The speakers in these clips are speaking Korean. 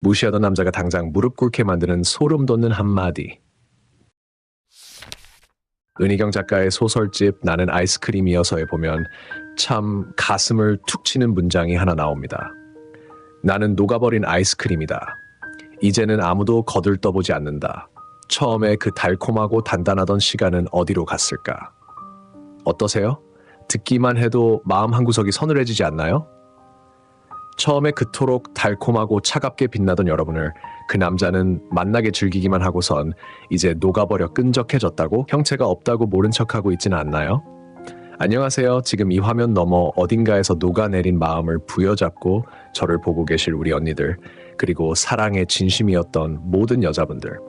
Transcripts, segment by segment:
무시하던 남자가 당장 무릎 꿇게 만드는 소름 돋는 한마디. 은희경 작가의 소설집 나는 아이스크림이어서에 보면 참 가슴을 툭 치는 문장이 하나 나옵니다. 나는 녹아버린 아이스크림이다. 이제는 아무도 거들떠보지 않는다. 처음에 그 달콤하고 단단하던 시간은 어디로 갔을까? 어떠세요? 듣기만 해도 마음 한구석이 서늘해지지 않나요? 처음에 그토록 달콤하고 차갑게 빛나던 여러분을 그 남자는 만나게 즐기기만 하고선 이제 녹아버려 끈적해졌다고 형체가 없다고 모른 척하고 있지는 않나요? 안녕하세요. 지금 이 화면 너머 어딘가에서 녹아내린 마음을 부여잡고 저를 보고 계실 우리 언니들, 그리고 사랑의 진심이었던 모든 여자분들.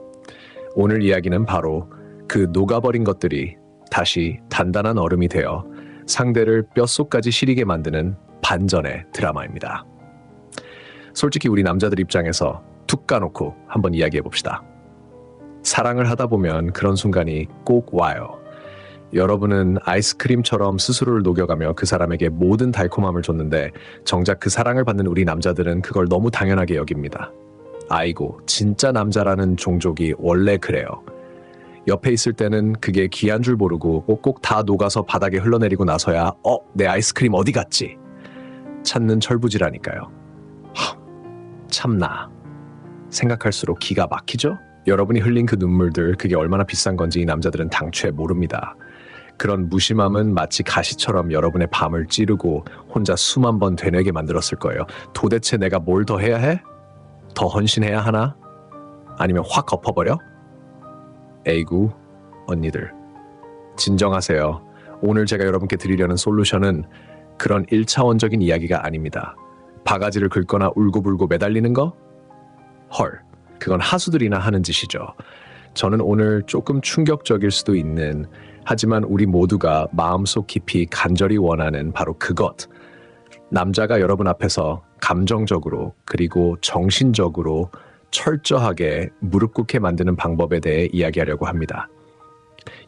오늘 이야기는 바로 그 녹아버린 것들이 다시 단단한 얼음이 되어 상대를 뼛속까지 시리게 만드는 반전의 드라마입니다. 솔직히 우리 남자들 입장에서 툭 까놓고 한번 이야기해봅시다. 사랑을 하다 보면 그런 순간이 꼭 와요. 여러분은 아이스크림처럼 스스로를 녹여가며 그 사람에게 모든 달콤함을 줬는데 정작 그 사랑을 받는 우리 남자들은 그걸 너무 당연하게 여깁니다. 아이고, 진짜 남자라는 종족이 원래 그래요. 옆에 있을 때는 그게 귀한 줄 모르고 꼭꼭 다 녹아서 바닥에 흘러내리고 나서야 내 아이스크림 어디 갔지? 찾는 철부지라니까요. 참나. 생각할수록 기가 막히죠? 여러분이 흘린 그 눈물들, 그게 얼마나 비싼 건지 이 남자들은 당최 모릅니다. 그런 무심함은 마치 가시처럼 여러분의 밤을 찌르고 혼자 수만 번 되뇌게 만들었을 거예요. 도대체 내가 뭘 더 해야 해? 더 헌신해야 하나? 아니면 확 엎어버려? 에이구, 언니들. 진정하세요. 오늘 제가 여러분께 드리려는 솔루션은 그런 1차원적인 이야기가 아닙니다. 바가지를 긁거나 울고불고 매달리는 거? 헐, 그건 하수들이나 하는 짓이죠. 저는 오늘 조금 충격적일 수도 있는, 하지만 우리 모두가 마음속 깊이 간절히 원하는 바로 그것. 남자가 여러분 앞에서 감정적으로 그리고 정신적으로 철저하게 무릎 꿇게 만드는 방법에 대해 이야기하려고 합니다.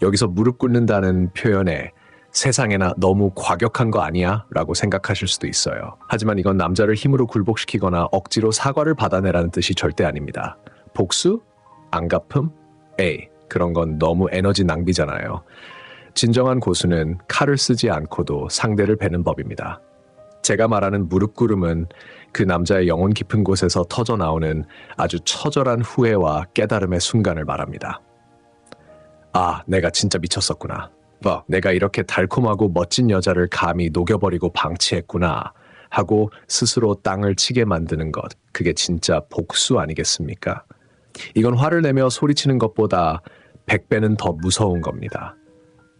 여기서 무릎 꿇는다는 표현에 세상에나 너무 과격한 거 아니야? 라고 생각하실 수도 있어요. 하지만 이건 남자를 힘으로 굴복시키거나 억지로 사과를 받아내라는 뜻이 절대 아닙니다. 복수? 안갚음? 에이, 그런 건 너무 에너지 낭비잖아요. 진정한 고수는 칼을 쓰지 않고도 상대를 베는 법입니다. 제가 말하는 무릎 꿇음은 그 남자의 영혼 깊은 곳에서 터져나오는 아주 처절한 후회와 깨달음의 순간을 말합니다. 아, 내가 진짜 미쳤었구나. 내가 이렇게 달콤하고 멋진 여자를 감히 녹여버리고 방치했구나 하고 스스로 땅을 치게 만드는 것. 그게 진짜 복수 아니겠습니까? 이건 화를 내며 소리치는 것보다 100배는 더 무서운 겁니다.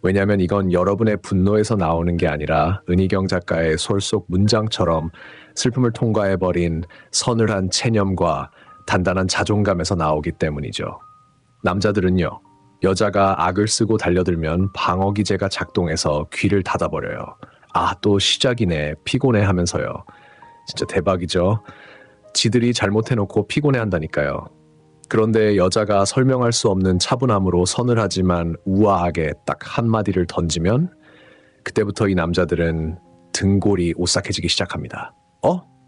왜냐하면 이건 여러분의 분노에서 나오는 게 아니라 은희경 작가의 솔 속 문장처럼 슬픔을 통과해버린 서늘한 체념과 단단한 자존감에서 나오기 때문이죠. 남자들은요, 여자가 악을 쓰고 달려들면 방어기제가 작동해서 귀를 닫아버려요. 아, 또 시작이네, 피곤해 하면서요. 진짜 대박이죠. 지들이 잘못해놓고 피곤해한다니까요. 그런데 여자가 설명할 수 없는 차분함으로 서늘하지만 우아하게 딱 한마디를 던지면 그때부터 이 남자들은 등골이 오싹해지기 시작합니다.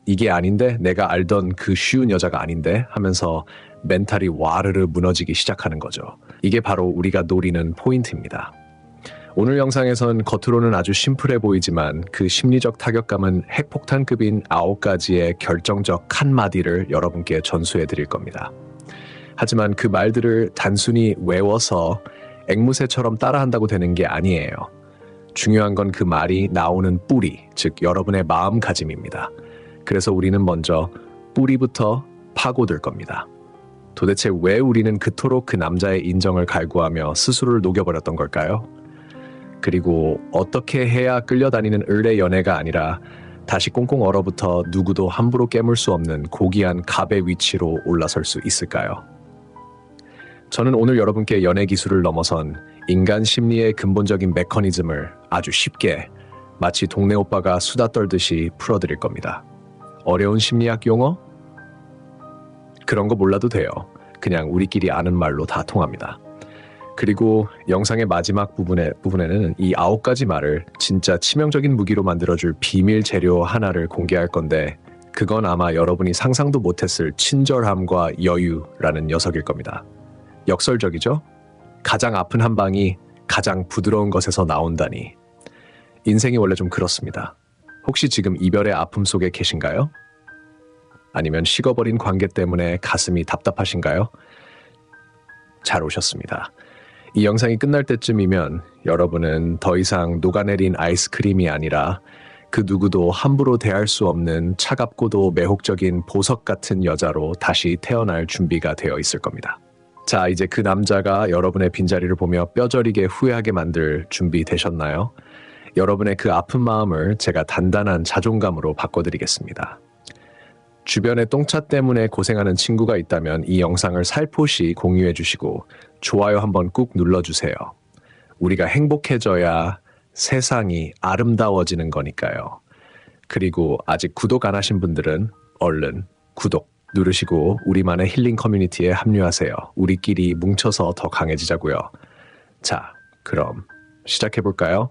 이게 아닌데? 내가 알던 그 쉬운 여자가 아닌데? 하면서 멘탈이 와르르 무너지기 시작하는 거죠. 이게 바로 우리가 노리는 포인트입니다. 오늘 영상에선 겉으로는 아주 심플해 보이지만 그 심리적 타격감은 핵폭탄급인 9가지의 결정적 한마디를 여러분께 전수해 드릴 겁니다. 하지만 그 말들을 단순히 외워서 앵무새처럼 따라한다고 되는 게 아니에요. 중요한 건 그 말이 나오는 뿌리, 즉 여러분의 마음가짐입니다. 그래서 우리는 먼저 뿌리부터 파고들 겁니다. 도대체 왜 우리는 그토록 그 남자의 인정을 갈구하며 스스로를 녹여버렸던 걸까요? 그리고 어떻게 해야 끌려다니는 을의 연애가 아니라 다시 꽁꽁 얼어붙어 누구도 함부로 깨물 수 없는 고귀한 갑의 위치로 올라설 수 있을까요? 저는 오늘 여러분께 연애 기술을 넘어선 인간 심리의 근본적인 메커니즘을 아주 쉽게 마치 동네 오빠가 수다 떨듯이 풀어드릴 겁니다. 어려운 심리학 용어? 그런 거 몰라도 돼요. 그냥 우리끼리 아는 말로 다 통합니다. 그리고 영상의 마지막 부분에는 이 9가지 말을 진짜 치명적인 무기로 만들어줄 비밀 재료 하나를 공개할 건데 그건 아마 여러분이 상상도 못했을 친절함과 여유라는 녀석일 겁니다. 역설적이죠? 가장 아픈 한 방이 가장 부드러운 것에서 나온다니. 인생이 원래 좀 그렇습니다. 혹시 지금 이별의 아픔 속에 계신가요? 아니면 식어버린 관계 때문에 가슴이 답답하신가요? 잘 오셨습니다. 이 영상이 끝날 때쯤이면 여러분은 더 이상 녹아내린 아이스크림이 아니라 그 누구도 함부로 대할 수 없는 차갑고도 매혹적인 보석 같은 여자로 다시 태어날 준비가 되어 있을 겁니다. 자, 이제 그 남자가 여러분의 빈자리를 보며 뼈저리게 후회하게 만들 준비 되셨나요? 여러분의 그 아픈 마음을 제가 단단한 자존감으로 바꿔드리겠습니다. 주변에 똥차 때문에 고생하는 친구가 있다면 이 영상을 살포시 공유해 주시고 좋아요 한번 꾹 눌러주세요. 우리가 행복해져야 세상이 아름다워지는 거니까요. 그리고 아직 구독 안 하신 분들은 얼른 구독 누르시고 우리만의 힐링 커뮤니티에 합류하세요. 우리끼리 뭉쳐서 더 강해지자고요. 자, 그럼 시작해볼까요?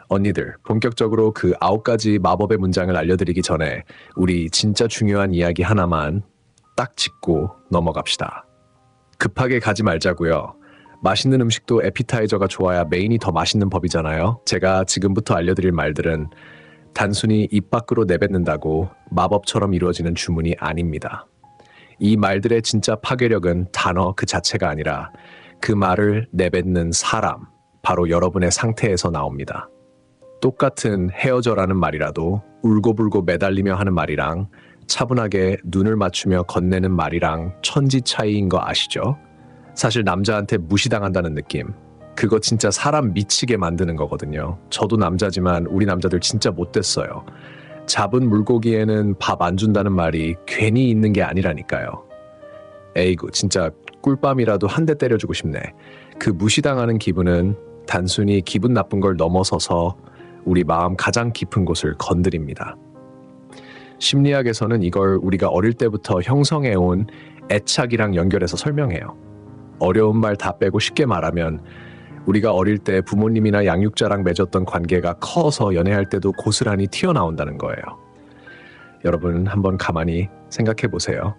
언니들, 본격적으로 그 9가지 마법의 문장을 알려드리기 전에 우리 진짜 중요한 이야기 하나만 딱 짚고 넘어갑시다. 급하게 가지 말자고요. 맛있는 음식도 에피타이저가 좋아야 메인이 더 맛있는 법이잖아요. 제가 지금부터 알려드릴 말들은 단순히 입 밖으로 내뱉는다고 마법처럼 이루어지는 주문이 아닙니다. 이 말들의 진짜 파괴력은 단어 그 자체가 아니라 그 말을 내뱉는 사람, 바로 여러분의 상태에서 나옵니다. 똑같은 헤어져라는 말이라도 울고불고 매달리며 하는 말이랑 차분하게 눈을 맞추며 건네는 말이랑 천지 차이인 거 아시죠? 사실 남자한테 무시당한다는 느낌, 그거 진짜 사람 미치게 만드는 거거든요. 저도 남자지만 우리 남자들 진짜 못됐어요. 잡은 물고기에는 밥 안 준다는 말이 괜히 있는 게 아니라니까요. 에이구, 진짜 꿀밤이라도 한 대 때려주고 싶네. 그 무시당하는 기분은 단순히 기분 나쁜 걸 넘어서서 우리 마음 가장 깊은 곳을 건드립니다. 심리학에서는 이걸 우리가 어릴 때부터 형성해온 애착이랑 연결해서 설명해요. 어려운 말 다 빼고 쉽게 말하면 우리가 어릴 때 부모님이나 양육자랑 맺었던 관계가 커서 연애할 때도 고스란히 튀어나온다는 거예요. 여러분 한번 가만히 생각해 보세요.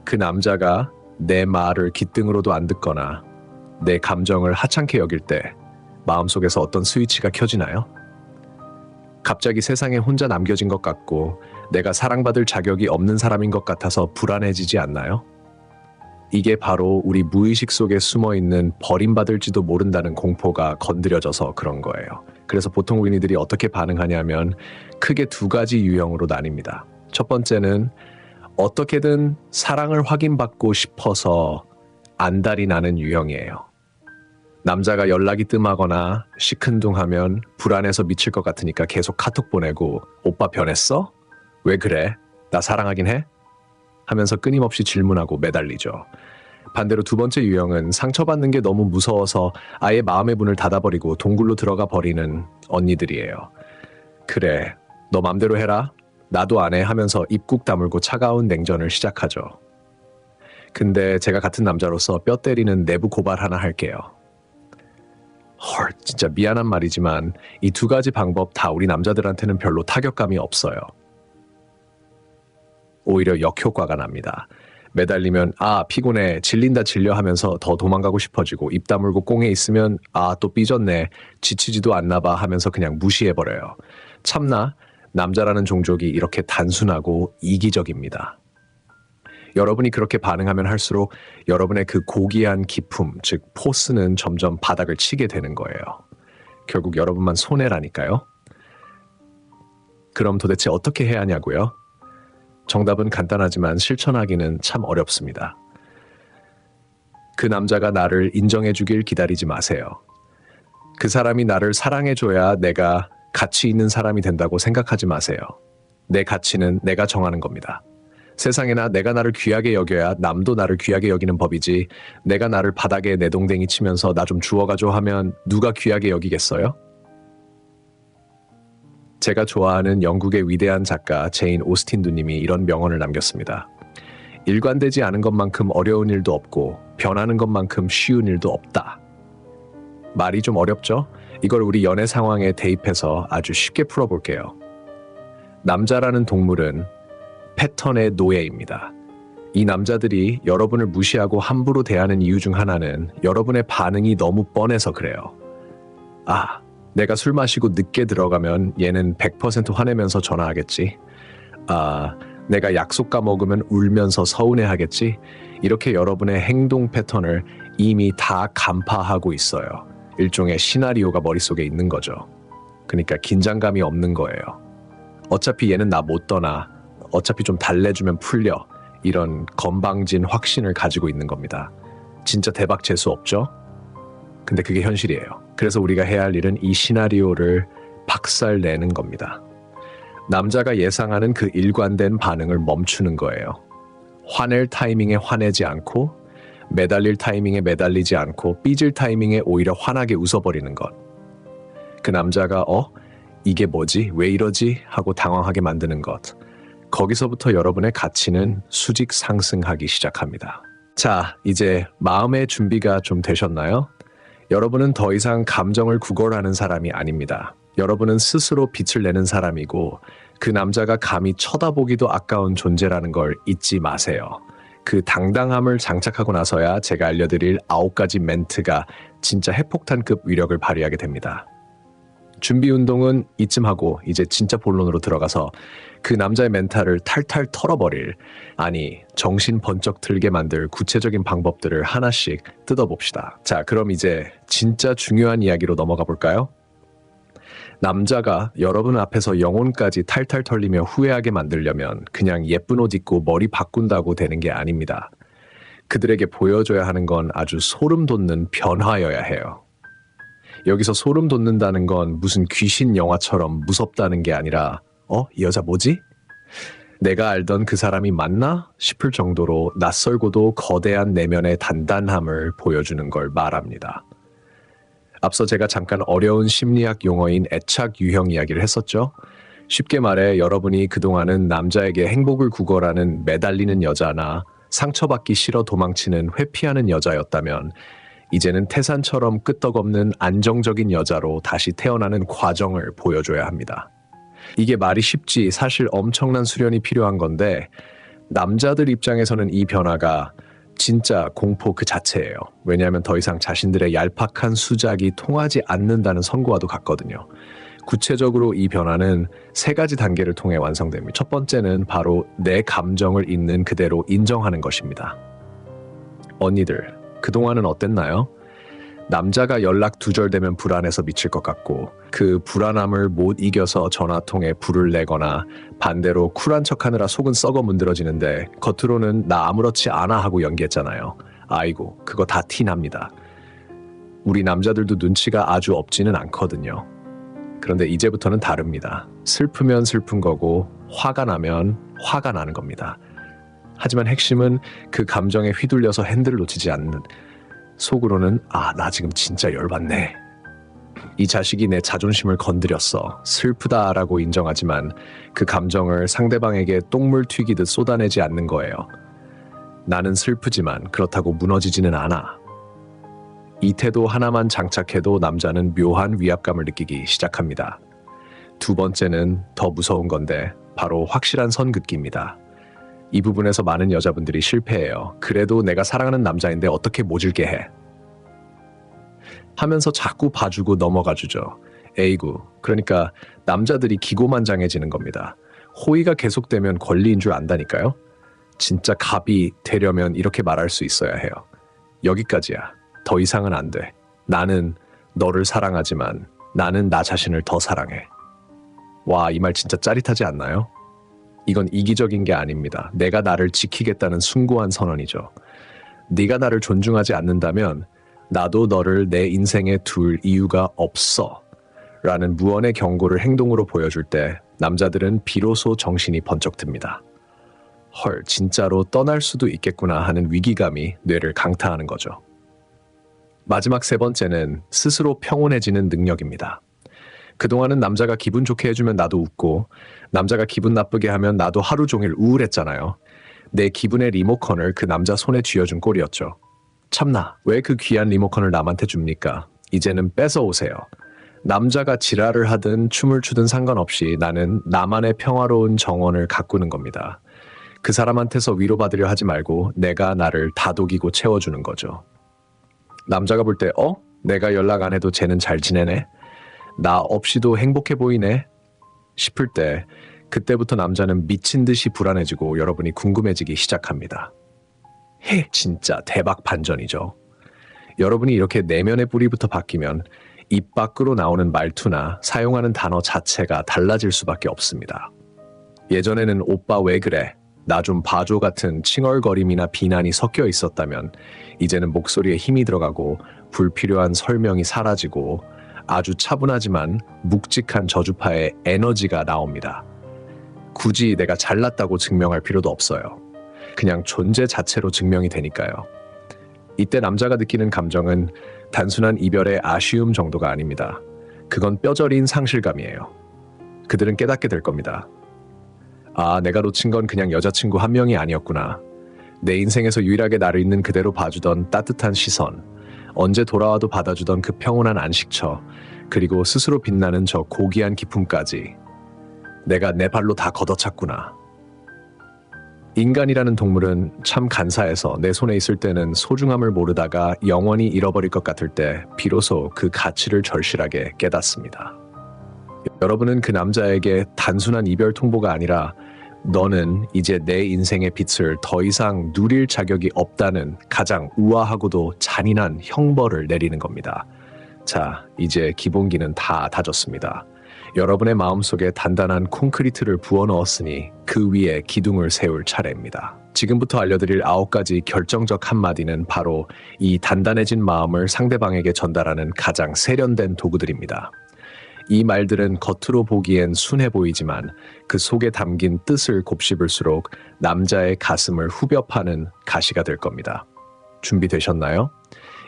그 남자가 내 말을 귓등으로도 안 듣거나 내 감정을 하찮게 여길 때 마음속에서 어떤 스위치가 켜지나요? 갑자기 세상에 혼자 남겨진 것 같고 내가 사랑받을 자격이 없는 사람인 것 같아서 불안해지지 않나요? 이게 바로 우리 무의식 속에 숨어있는 버림받을지도 모른다는 공포가 건드려져서 그런 거예요. 그래서 보통 우리들이 어떻게 반응하냐면 크게 2가지 유형으로 나뉩니다. 첫 번째는 어떻게든 사랑을 확인받고 싶어서 안달이 나는 유형이에요. 남자가 연락이 뜸하거나 시큰둥하면 불안해서 미칠 것 같으니까 계속 카톡 보내고 오빠 변했어? 왜 그래? 나 사랑하긴 해? 하면서 끊임없이 질문하고 매달리죠. 반대로 2번째 유형은 상처받는 게 너무 무서워서 아예 마음의 문을 닫아버리고 동굴로 들어가 버리는 언니들이에요. 그래, 너 맘대로 해라. 나도 안 해 하면서 입 꾹 다물고 차가운 냉전을 시작하죠. 근데 제가 같은 남자로서 뼈 때리는 내부 고발 하나 할게요. 헐, 진짜 미안한 말이지만 이 2가지 방법 다 우리 남자들한테는 별로 타격감이 없어요. 오히려 역효과가 납니다. 매달리면 아 피곤해, 질린다 질려 하면서 더 도망가고 싶어지고 입 다물고 꽁에 있으면 아 또 삐졌네, 지치지도 않나 봐 하면서 그냥 무시해버려요. 참나 남자라는 종족이 이렇게 단순하고 이기적입니다. 여러분이 그렇게 반응하면 할수록 여러분의 그 고귀한 기품, 즉 포스는 점점 바닥을 치게 되는 거예요. 결국 여러분만 손해라니까요. 그럼 도대체 어떻게 해야 하냐고요? 정답은 간단하지만 실천하기는 참 어렵습니다. 그 남자가 나를 인정해주길 기다리지 마세요. 그 사람이 나를 사랑해줘야 내가 가치 있는 사람이 된다고 생각하지 마세요. 내 가치는 내가 정하는 겁니다. 세상에나 내가 나를 귀하게 여겨야 남도 나를 귀하게 여기는 법이지, 내가 나를 바닥에 내동댕이 치면서 나 좀 주워가줘 하면 누가 귀하게 여기겠어요? 제가 좋아하는 영국의 위대한 작가 제인 오스틴 누님이 이런 명언을 남겼습니다. 일관되지 않은 것만큼 어려운 일도 없고 변하는 것만큼 쉬운 일도 없다. 말이 좀 어렵죠? 이걸 우리 연애 상황에 대입해서 아주 쉽게 풀어볼게요. 남자라는 동물은 패턴의 노예입니다. 이 남자들이 여러분을 무시하고 함부로 대하는 이유 중 하나는 여러분의 반응이 너무 뻔해서 그래요. 아, 내가 술 마시고 늦게 들어가면 얘는 100% 화내면서 전화하겠지. 아, 내가 약속 까먹으면 울면서 서운해하겠지. 이렇게 여러분의 행동 패턴을 이미 다 간파하고 있어요. 일종의 시나리오가 머릿속에 있는 거죠. 그러니까 긴장감이 없는 거예요. 어차피 얘는 나 못 떠나. 어차피 좀 달래주면 풀려. 이런 건방진 확신을 가지고 있는 겁니다. 진짜 대박 재수 없죠? 근데 그게 현실이에요. 그래서 우리가 해야 할 일은 이 시나리오를 박살내는 겁니다. 남자가 예상하는 그 일관된 반응을 멈추는 거예요. 화낼 타이밍에 화내지 않고, 매달릴 타이밍에 매달리지 않고, 삐질 타이밍에 오히려 환하게 웃어버리는 것. 그 남자가 이게 뭐지? 왜 이러지? 하고 당황하게 만드는 것. 거기서부터 여러분의 가치는 수직 상승하기 시작합니다. 자, 이제 마음의 준비가 좀 되셨나요? 여러분은 더 이상 감정을 구걸하는 사람이 아닙니다. 여러분은 스스로 빛을 내는 사람이고 그 남자가 감히 쳐다보기도 아까운 존재라는 걸 잊지 마세요. 그 당당함을 장착하고 나서야 제가 알려드릴 9가지 멘트가 진짜 핵폭탄급 위력을 발휘하게 됩니다. 준비 운동은 이쯤 하고 이제 진짜 본론으로 들어가서 그 남자의 멘탈을 탈탈 털어버릴, 아니 정신 번쩍 들게 만들 구체적인 방법들을 하나씩 뜯어봅시다. 자, 그럼 이제 진짜 중요한 이야기로 넘어가 볼까요? 남자가 여러분 앞에서 영혼까지 탈탈 털리며 후회하게 만들려면 그냥 예쁜 옷 입고 머리 바꾼다고 되는 게 아닙니다. 그들에게 보여줘야 하는 건 아주 소름 돋는 변화여야 해요. 여기서 소름 돋는다는 건 무슨 귀신 영화처럼 무섭다는 게 아니라 이 여자 뭐지? 내가 알던 그 사람이 맞나? 싶을 정도로 낯설고도 거대한 내면의 단단함을 보여주는 걸 말합니다. 앞서 제가 잠깐 어려운 심리학 용어인 애착 유형 이야기를 했었죠. 쉽게 말해 여러분이 그동안은 남자에게 행복을 구걸하는 매달리는 여자나 상처받기 싫어 도망치는 회피하는 여자였다면 이제는 태산처럼 끄떡없는 안정적인 여자로 다시 태어나는 과정을 보여줘야 합니다. 이게 말이 쉽지 사실 엄청난 수련이 필요한 건데 남자들 입장에서는 이 변화가 진짜 공포 그 자체예요. 왜냐하면 더 이상 자신들의 얄팍한 수작이 통하지 않는다는 선고와도 같거든요. 구체적으로 이 변화는 3가지 단계를 통해 완성됩니다. 첫 번째는 바로 내 감정을 있는 그대로 인정하는 것입니다. 언니들, 그동안은 어땠나요? 남자가 연락 두절되면 불안해서 미칠 것 같고 그 불안함을 못 이겨서 전화통에 불을 내거나 반대로 쿨한 척하느라 속은 썩어 문드러지는데 겉으로는 나 아무렇지 않아 하고 연기했잖아요. 아이고, 그거 다 티납니다. 우리 남자들도 눈치가 아주 없지는 않거든요. 그런데 이제부터는 다릅니다. 슬프면 슬픈 거고 화가 나면 화가 나는 겁니다. 하지만 핵심은 그 감정에 휘둘려서 핸들을 놓치지 않는, 속으로는 나 지금 진짜 열받네. 이 자식이 내 자존심을 건드렸어. 슬프다라고 인정하지만 그 감정을 상대방에게 똥물 튀기듯 쏟아내지 않는 거예요. 나는 슬프지만 그렇다고 무너지지는 않아. 이 태도 하나만 장착해도 남자는 묘한 위압감을 느끼기 시작합니다. 2번째는 더 무서운 건데 바로 확실한 선 긋기입니다. 이 부분에서 많은 여자분들이 실패해요. 그래도 내가 사랑하는 남자인데 어떻게 모질게 해? 하면서 자꾸 봐주고 넘어가주죠. 에이구, 그러니까 남자들이 기고만장해지는 겁니다. 호의가 계속되면 권리인 줄 안다니까요. 진짜 갑이 되려면 이렇게 말할 수 있어야 해요. 여기까지야. 더 이상은 안 돼. 나는 너를 사랑하지만 나는 나 자신을 더 사랑해. 와, 이 말 진짜 짜릿하지 않나요? 이건 이기적인 게 아닙니다. 내가 나를 지키겠다는 숭고한 선언이죠. 네가 나를 존중하지 않는다면 나도 너를 내 인생에 둘 이유가 없어 라는 무언의 경고를 행동으로 보여줄 때 남자들은 비로소 정신이 번쩍 듭니다. 헐, 진짜로 떠날 수도 있겠구나 하는 위기감이 뇌를 강타하는 거죠. 마지막 3번째는 스스로 평온해지는 능력입니다. 그동안은 남자가 기분 좋게 해주면 나도 웃고 남자가 기분 나쁘게 하면 나도 하루 종일 우울했잖아요. 내 기분의 리모컨을 그 남자 손에 쥐어준 꼴이었죠. 참나, 왜 그 귀한 리모컨을 남한테 줍니까? 이제는 뺏어오세요. 남자가 지랄을 하든 춤을 추든 상관없이 나는 나만의 평화로운 정원을 가꾸는 겁니다. 그 사람한테서 위로받으려 하지 말고 내가 나를 다독이고 채워주는 거죠. 남자가 볼 때 내가 연락 안 해도 쟤는 잘 지내네? 나 없이도 행복해 보이네? 싶을 때 그때부터 남자는 미친 듯이 불안해지고 여러분이 궁금해지기 시작합니다. 진짜 대박 반전이죠. 여러분이 이렇게 내면의 뿌리부터 바뀌면 입 밖으로 나오는 말투나 사용하는 단어 자체가 달라질 수밖에 없습니다. 예전에는 오빠 왜 그래? 나 좀 봐줘 같은 칭얼거림이나 비난이 섞여 있었다면 이제는 목소리에 힘이 들어가고 불필요한 설명이 사라지고 아주 차분하지만 묵직한 저주파의 에너지가 나옵니다. 굳이 내가 잘났다고 증명할 필요도 없어요. 그냥 존재 자체로 증명이 되니까요. 이때 남자가 느끼는 감정은 단순한 이별의 아쉬움 정도가 아닙니다. 그건 뼈저린 상실감이에요. 그들은 깨닫게 될 겁니다. 내가 놓친 건 그냥 여자친구 한 명이 아니었구나. 내 인생에서 유일하게 나를 있는 그대로 봐주던 따뜻한 시선, 언제 돌아와도 받아주던 그 평온한 안식처, 그리고 스스로 빛나는 저 고귀한 기품까지 내가 내 발로 다 걷어찼구나. 인간이라는 동물은 참 간사해서 내 손에 있을 때는 소중함을 모르다가 영원히 잃어버릴 것 같을 때 비로소 그 가치를 절실하게 깨닫습니다. 여러분은 그 남자에게 단순한 이별 통보가 아니라 너는 이제 내 인생의 빛을 더 이상 누릴 자격이 없다는 가장 우아하고도 잔인한 형벌을 내리는 겁니다. 자, 이제 기본기는 다 다졌습니다. 여러분의 마음속에 단단한 콘크리트를 부어넣었으니 그 위에 기둥을 세울 차례입니다. 지금부터 알려드릴 9가지 결정적 한마디는 바로 이 단단해진 마음을 상대방에게 전달하는 가장 세련된 도구들입니다. 이 말들은 겉으로 보기엔 순해 보이지만 그 속에 담긴 뜻을 곱씹을수록 남자의 가슴을 후벼 파는 가시가 될 겁니다. 준비되셨나요?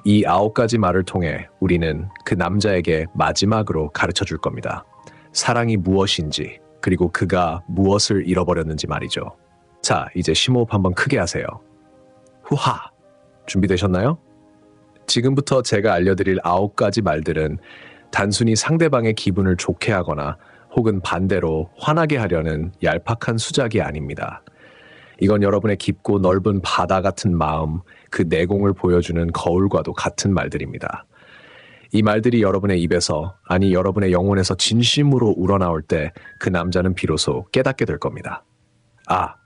이 9가지 말을 통해 우리는 그 남자에게 마지막으로 가르쳐 줄 겁니다. 사랑이 무엇인지, 그리고 그가 무엇을 잃어버렸는지 말이죠. 자, 이제 심호흡 한번 크게 하세요. 후하! 준비되셨나요? 지금부터 제가 알려드릴 9가지 말들은 단순히 상대방의 기분을 좋게 하거나 혹은 반대로 화나게 하려는 얄팍한 수작이 아닙니다. 이건 여러분의 깊고 넓은 바다 같은 마음, 그 내공을 보여주는 거울과도 같은 말들입니다. 이 말들이 여러분의 입에서, 아니 여러분의 영혼에서 진심으로 우러나올 때 그 남자는 비로소 깨닫게 될 겁니다.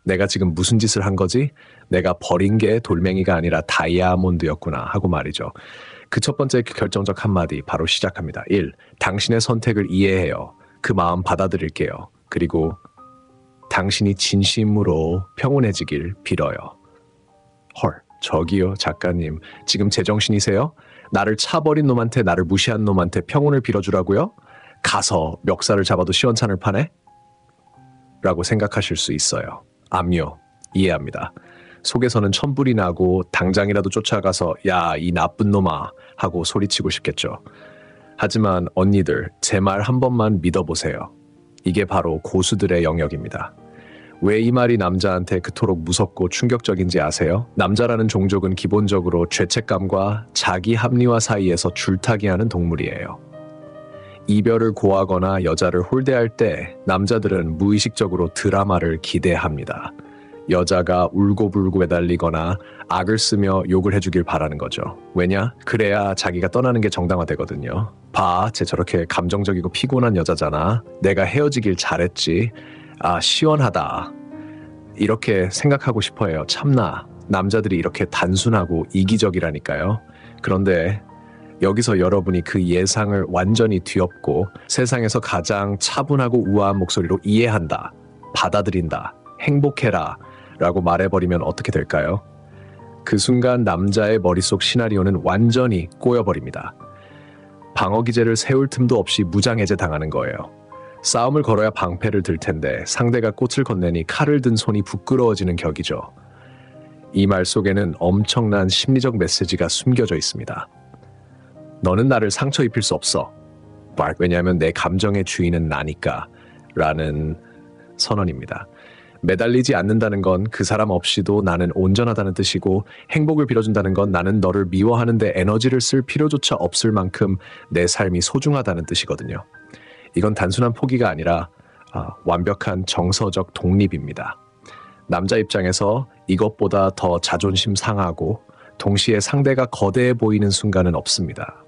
내가 지금 무슨 짓을 한 거지? 내가 버린 게 돌멩이가 아니라 다이아몬드였구나 하고 말이죠. 그 첫 번째 결정적 한마디 바로 시작합니다. 1. 당신의 선택을 이해해요. 그 마음 받아들일게요. 그리고 당신이 진심으로 평온해지길 빌어요. 저기요 작가님, 지금 제정신이세요? 나를 차버린 놈한테, 나를 무시한 놈한테 평온을 빌어주라고요? 가서 멱살을 잡아도 시원찮을 판에? 라고 생각하실 수 있어요. 암요, 이해합니다. 속에서는 천불이 나고 당장이라도 쫓아가서 야, 이 나쁜 놈아 하고 소리치고 싶겠죠. 하지만 언니들, 제 말 한 번만 믿어보세요. 이게 바로 고수들의 영역입니다. 왜 이 말이 남자한테 그토록 무섭고 충격적인지 아세요? 남자라는 종족은 기본적으로 죄책감과 자기 합리화 사이에서 줄타기하는 동물이에요. 이별을 고하거나 여자를 홀대할 때 남자들은 무의식적으로 드라마를 기대합니다. 여자가 울고불고 매달리거나 악을 쓰며 욕을 해주길 바라는 거죠. 왜냐? 그래야 자기가 떠나는 게 정당화되거든요. 쟤 저렇게 감정적이고 피곤한 여자잖아. 내가 헤어지길 잘했지. 시원하다. 이렇게 생각하고 싶어해요. 참나, 남자들이 이렇게 단순하고 이기적이라니까요. 그런데 여기서 여러분이 그 예상을 완전히 뒤엎고 세상에서 가장 차분하고 우아한 목소리로 이해한다, 받아들인다, 행복해라 라고 말해버리면 어떻게 될까요? 그 순간 남자의 머릿속 시나리오는 완전히 꼬여버립니다. 방어기제를 세울 틈도 없이 무장해제 당하는 거예요. 싸움을 걸어야 방패를 들 텐데 상대가 꽃을 건네니 칼을 든 손이 부끄러워지는 격이죠. 이 말 속에는 엄청난 심리적 메시지가 숨겨져 있습니다. 너는 나를 상처 입힐 수 없어. 왜냐하면 내 감정의 주인은 나니까 라는 선언입니다. 매달리지 않는다는 건 그 사람 없이도 나는 온전하다는 뜻이고, 행복을 빌어준다는 건 나는 너를 미워하는데 에너지를 쓸 필요조차 없을 만큼 내 삶이 소중하다는 뜻이거든요. 이건 단순한 포기가 아니라 완벽한 정서적 독립입니다. 남자 입장에서 이것보다 더 자존심 상하고 동시에 상대가 거대해 보이는 순간은 없습니다.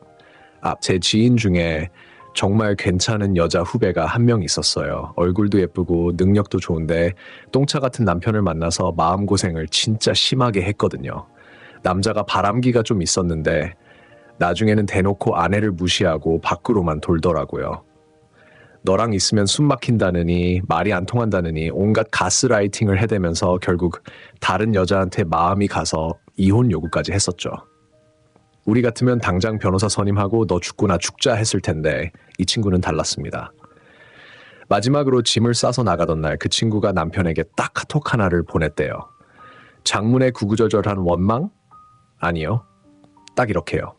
제 지인 중에 정말 괜찮은 여자 후배가 한 명 있었어요. 얼굴도 예쁘고 능력도 좋은데 똥차 같은 남편을 만나서 마음고생을 진짜 심하게 했거든요. 남자가 바람기가 좀 있었는데 나중에는 대놓고 아내를 무시하고 밖으로만 돌더라고요. 너랑 있으면 숨 막힌다느니 말이 안 통한다느니 온갖 가스라이팅을 해대면서 결국 다른 여자한테 마음이 가서 이혼 요구까지 했었죠. 우리 같으면 당장 변호사 선임하고 너 죽구나 죽자 했을 텐데 이 친구는 달랐습니다. 마지막으로 짐을 싸서 나가던 날 그 친구가 남편에게 딱 카톡 하나를 보냈대요. 장문의 구구절절한 원망? 아니요. 딱 이렇게요.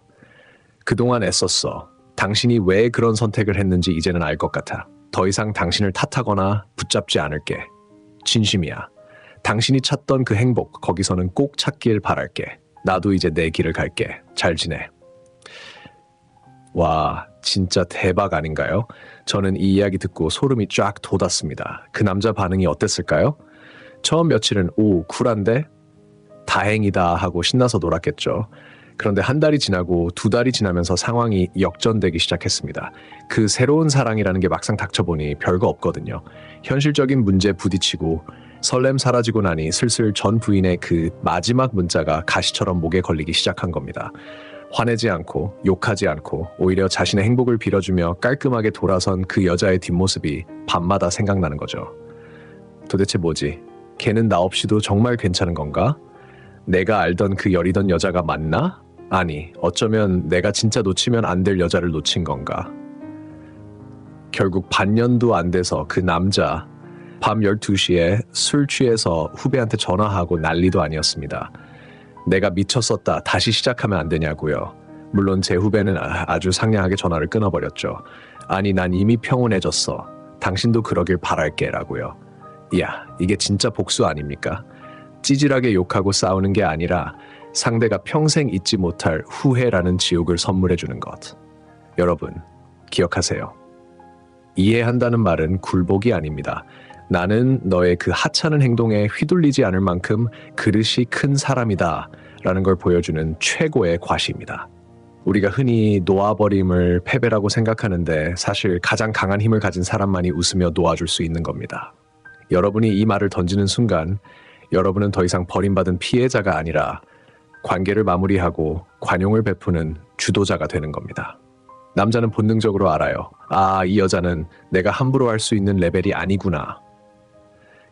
그동안 애썼어. 당신이 왜 그런 선택을 했는지 이제는 알 것 같아. 더 이상 당신을 탓하거나 붙잡지 않을게. 진심이야. 당신이 찾던 그 행복 거기서는 꼭 찾길 바랄게. 나도 이제 내 길을 갈게. 잘 지내. 와, 진짜 대박 아닌가요? 저는 이 이야기 듣고 소름이 쫙 돋았습니다. 그 남자 반응이 어땠을까요? 처음 며칠은 오, 쿨한데? 다행이다 하고 신나서 놀았겠죠. 그런데 한 달이 지나고 두 달이 지나면서 상황이 역전되기 시작했습니다. 그 새로운 사랑이라는 게 막상 닥쳐보니 별거 없거든요. 현실적인 문제 부딪히고 설렘 사라지고 나니 슬슬 전 부인의 그 마지막 문자가 가시처럼 목에 걸리기 시작한 겁니다. 화내지 않고 욕하지 않고 오히려 자신의 행복을 빌어주며 깔끔하게 돌아선 그 여자의 뒷모습이 밤마다 생각나는 거죠. 도대체 뭐지? 걔는 나 없이도 정말 괜찮은 건가? 내가 알던 그 여리던 여자가 맞나? 아니, 어쩌면 내가 진짜 놓치면 안 될 여자를 놓친 건가? 결국 반년도 안 돼서 그 남자 밤 12시에 술 취해서 후배한테 전화하고 난리도 아니었습니다. 내가 미쳤었다. 다시 시작하면 안 되냐고요. 물론 제 후배는 아주 상냥하게 전화를 끊어버렸죠. 아니, 난 이미 평온해졌어. 당신도 그러길 바랄게 라고요. 이야, 이게 진짜 복수 아닙니까? 찌질하게 욕하고 싸우는 게 아니라 상대가 평생 잊지 못할 후회라는 지옥을 선물해주는 것. 여러분, 기억하세요. 이해한다는 말은 굴복이 아닙니다. 나는 너의 그 하찮은 행동에 휘둘리지 않을 만큼 그릇이 큰 사람이다 라는 걸 보여주는 최고의 과시입니다. 우리가 흔히 놓아버림을 패배라고 생각하는데 사실 가장 강한 힘을 가진 사람만이 웃으며 놓아줄 수 있는 겁니다. 여러분이 이 말을 던지는 순간 여러분은 더 이상 버림받은 피해자가 아니라 관계를 마무리하고 관용을 베푸는 주도자가 되는 겁니다. 남자는 본능적으로 알아요. 아, 이 여자는 내가 함부로 할 수 있는 레벨이 아니구나.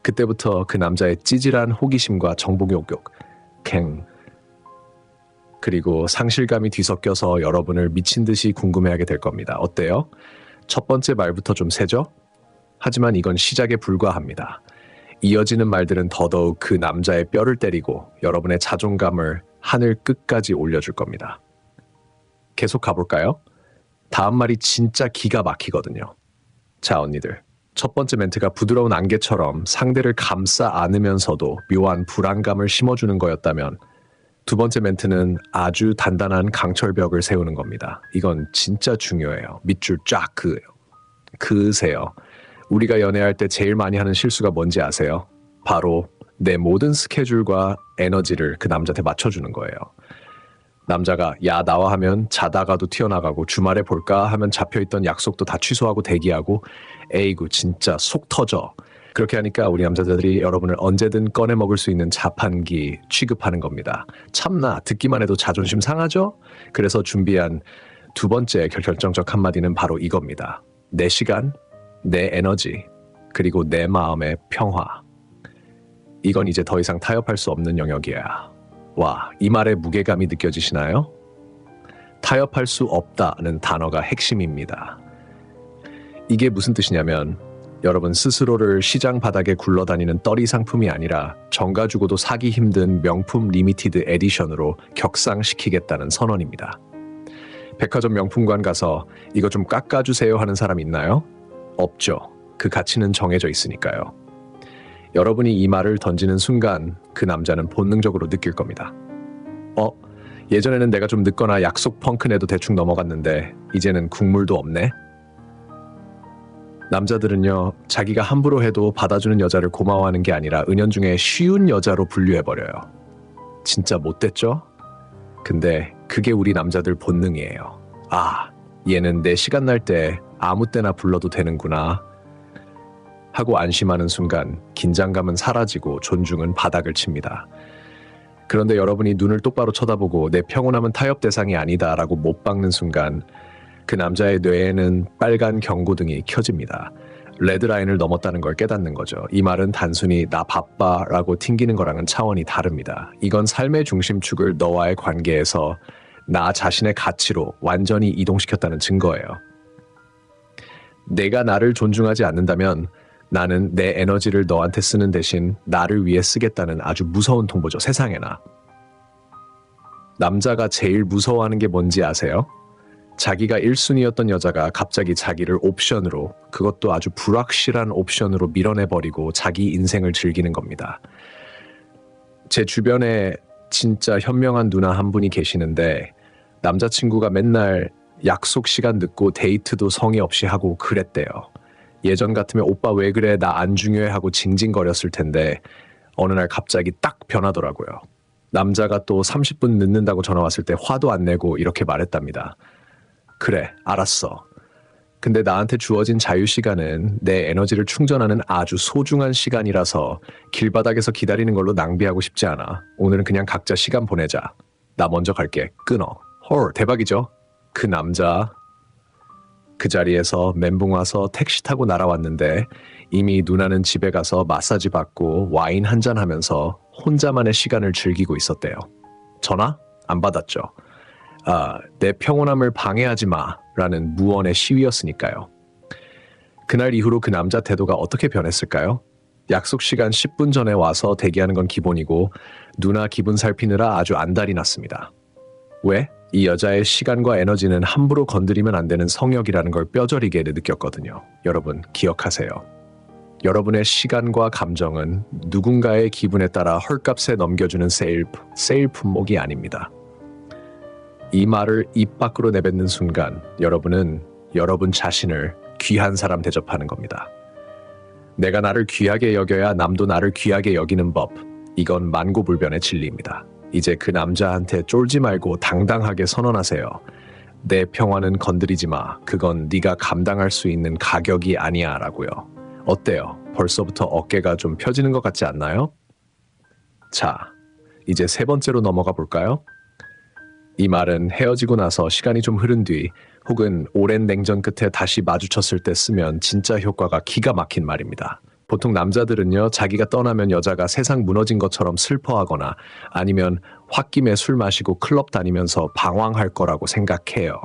그때부터 그 남자의 찌질한 호기심과 정복욕, 그리고 상실감이 뒤섞여서 여러분을 미친 듯이 궁금해하게 될 겁니다. 어때요? 첫 번째 말부터 좀 세죠? 하지만 이건 시작에 불과합니다. 이어지는 말들은 더더욱 그 남자의 뼈를 때리고 여러분의 자존감을 하늘 끝까지 올려줄 겁니다. 계속 가볼까요? 다음 말이 진짜 기가 막히거든요. 자, 언니들. 첫 번째 멘트가 부드러운 안개처럼 상대를 감싸 안으면서도 묘한 불안감을 심어주는 거였다면 두 번째 멘트는 아주 단단한 강철벽을 세우는 겁니다. 이건 진짜 중요해요. 밑줄 쫙 그으세요. 우리가 연애할 때 제일 많이 하는 실수가 뭔지 아세요? 바로 내 모든 스케줄과 에너지를 그 남자한테 맞춰주는 거예요. 남자가 야 나와 하면 자다가도 튀어나가고 주말에 볼까 하면 잡혀있던 약속도 다 취소하고 대기하고 에이구 진짜 속 터져. 그렇게 하니까 우리 남자들이 여러분을 언제든 꺼내 먹을 수 있는 자판기 취급하는 겁니다. 참나 듣기만 해도 자존심 상하죠? 그래서 준비한 두 번째 결정적 한마디는 바로 이겁니다. 내 시간, 내 에너지, 그리고 내 마음의 평화. 이건 이제 더 이상 타협할 수 없는 영역이야. 와, 이 말의 무게감이 느껴지시나요? 타협할 수 없다는 단어가 핵심입니다. 이게 무슨 뜻이냐면 여러분 스스로를 시장 바닥에 굴러다니는 떨이 상품이 아니라 정가 주고도 사기 힘든 명품 리미티드 에디션으로 격상시키겠다는 선언입니다. 백화점 명품관 가서 이거 좀 깎아주세요 하는 사람 있나요? 없죠. 그 가치는 정해져 있으니까요. 여러분이 이 말을 던지는 순간 그 남자는 본능적으로 느낄 겁니다. 예전에는 내가 좀 늦거나 약속 펑크 내도 대충 넘어갔는데 이제는 국물도 없네? 남자들은요, 자기가 함부로 해도 받아주는 여자를 고마워하는 게 아니라 은연중에 쉬운 여자로 분류해버려요. 진짜 못됐죠? 근데 그게 우리 남자들 본능이에요. 아, 얘는 내 시간 날 때 아무 때나 불러도 되는구나 하고 안심하는 순간 긴장감은 사라지고 존중은 바닥을 칩니다. 그런데 여러분이 눈을 똑바로 쳐다보고 내 평온함은 타협 대상이 아니다 라고 못 박는 순간 그 남자의 뇌에는 빨간 경고등이 켜집니다. 레드라인을 넘었다는 걸 깨닫는 거죠. 이 말은 단순히 나 바빠 라고 튕기는 거랑은 차원이 다릅니다. 이건 삶의 중심축을 너와의 관계에서 나 자신의 가치로 완전히 이동시켰다는 증거예요. 내가 나를 존중하지 않는다면 나는 내 에너지를 너한테 쓰는 대신 나를 위해 쓰겠다는 아주 무서운 통보죠. 세상에나. 남자가 제일 무서워하는 게 뭔지 아세요? 자기가 1순위였던 여자가 갑자기 자기를 옵션으로, 그것도 아주 불확실한 옵션으로 밀어내버리고 자기 인생을 즐기는 겁니다. 제 주변에 진짜 현명한 누나 한 분이 계시는데 남자친구가 맨날 약속 시간 늦고 데이트도 성의 없이 하고 그랬대요. 예전 같으면 오빠 왜 그래 나 안 중요해 하고 징징거렸을 텐데 어느 날 갑자기 딱 변하더라고요. 남자가 또 30분 늦는다고 전화 왔을 때 화도 안 내고 이렇게 말했답니다. 그래, 알았어. 근데 나한테 주어진 자유시간은 내 에너지를 충전하는 아주 소중한 시간이라서 길바닥에서 기다리는 걸로 낭비하고 싶지 않아. 오늘은 그냥 각자 시간 보내자. 나 먼저 갈게. 끊어. 헐, 대박이죠? 그 남자 그 자리에서 멘붕 와서 택시 타고 날아왔는데 이미 누나는 집에 가서 마사지 받고 와인 한잔 하면서 혼자만의 시간을 즐기고 있었대요. 전화? 안 받았죠. 내 평온함을 방해하지 마 라는 무언의 시위였으니까요. 그날 이후로 그 남자 태도가 어떻게 변했을까요? 약속 시간 10분 전에 와서 대기하는 건 기본이고 누나 기분 살피느라 아주 안달이 났습니다. 왜? 이 여자의 시간과 에너지는 함부로 건드리면 안 되는 성역이라는 걸 뼈저리게 느꼈거든요. 여러분 기억하세요. 여러분의 시간과 감정은 누군가의 기분에 따라 헐값에 넘겨주는 세일 품목이 아닙니다. 이 말을 입 밖으로 내뱉는 순간 여러분은 여러분 자신을 귀한 사람 대접하는 겁니다. 내가 나를 귀하게 여겨야 남도 나를 귀하게 여기는 법. 이건 만고불변의 진리입니다. 이제 그 남자한테 쫄지 말고 당당하게 선언하세요. 내 평화는 건드리지 마. 그건 네가 감당할 수 있는 가격이 아니야 라고요. 어때요? 벌써부터 어깨가 좀 펴지는 것 같지 않나요? 자, 이제 세 번째로 넘어가 볼까요? 이 말은 헤어지고 나서 시간이 좀 흐른 뒤 혹은 오랜 냉전 끝에 다시 마주쳤을 때 쓰면 진짜 효과가 기가 막힌 말입니다. 보통 남자들은요, 자기가 떠나면 여자가 세상 무너진 것처럼 슬퍼하거나 아니면 홧김에 술 마시고 클럽 다니면서 방황할 거라고 생각해요.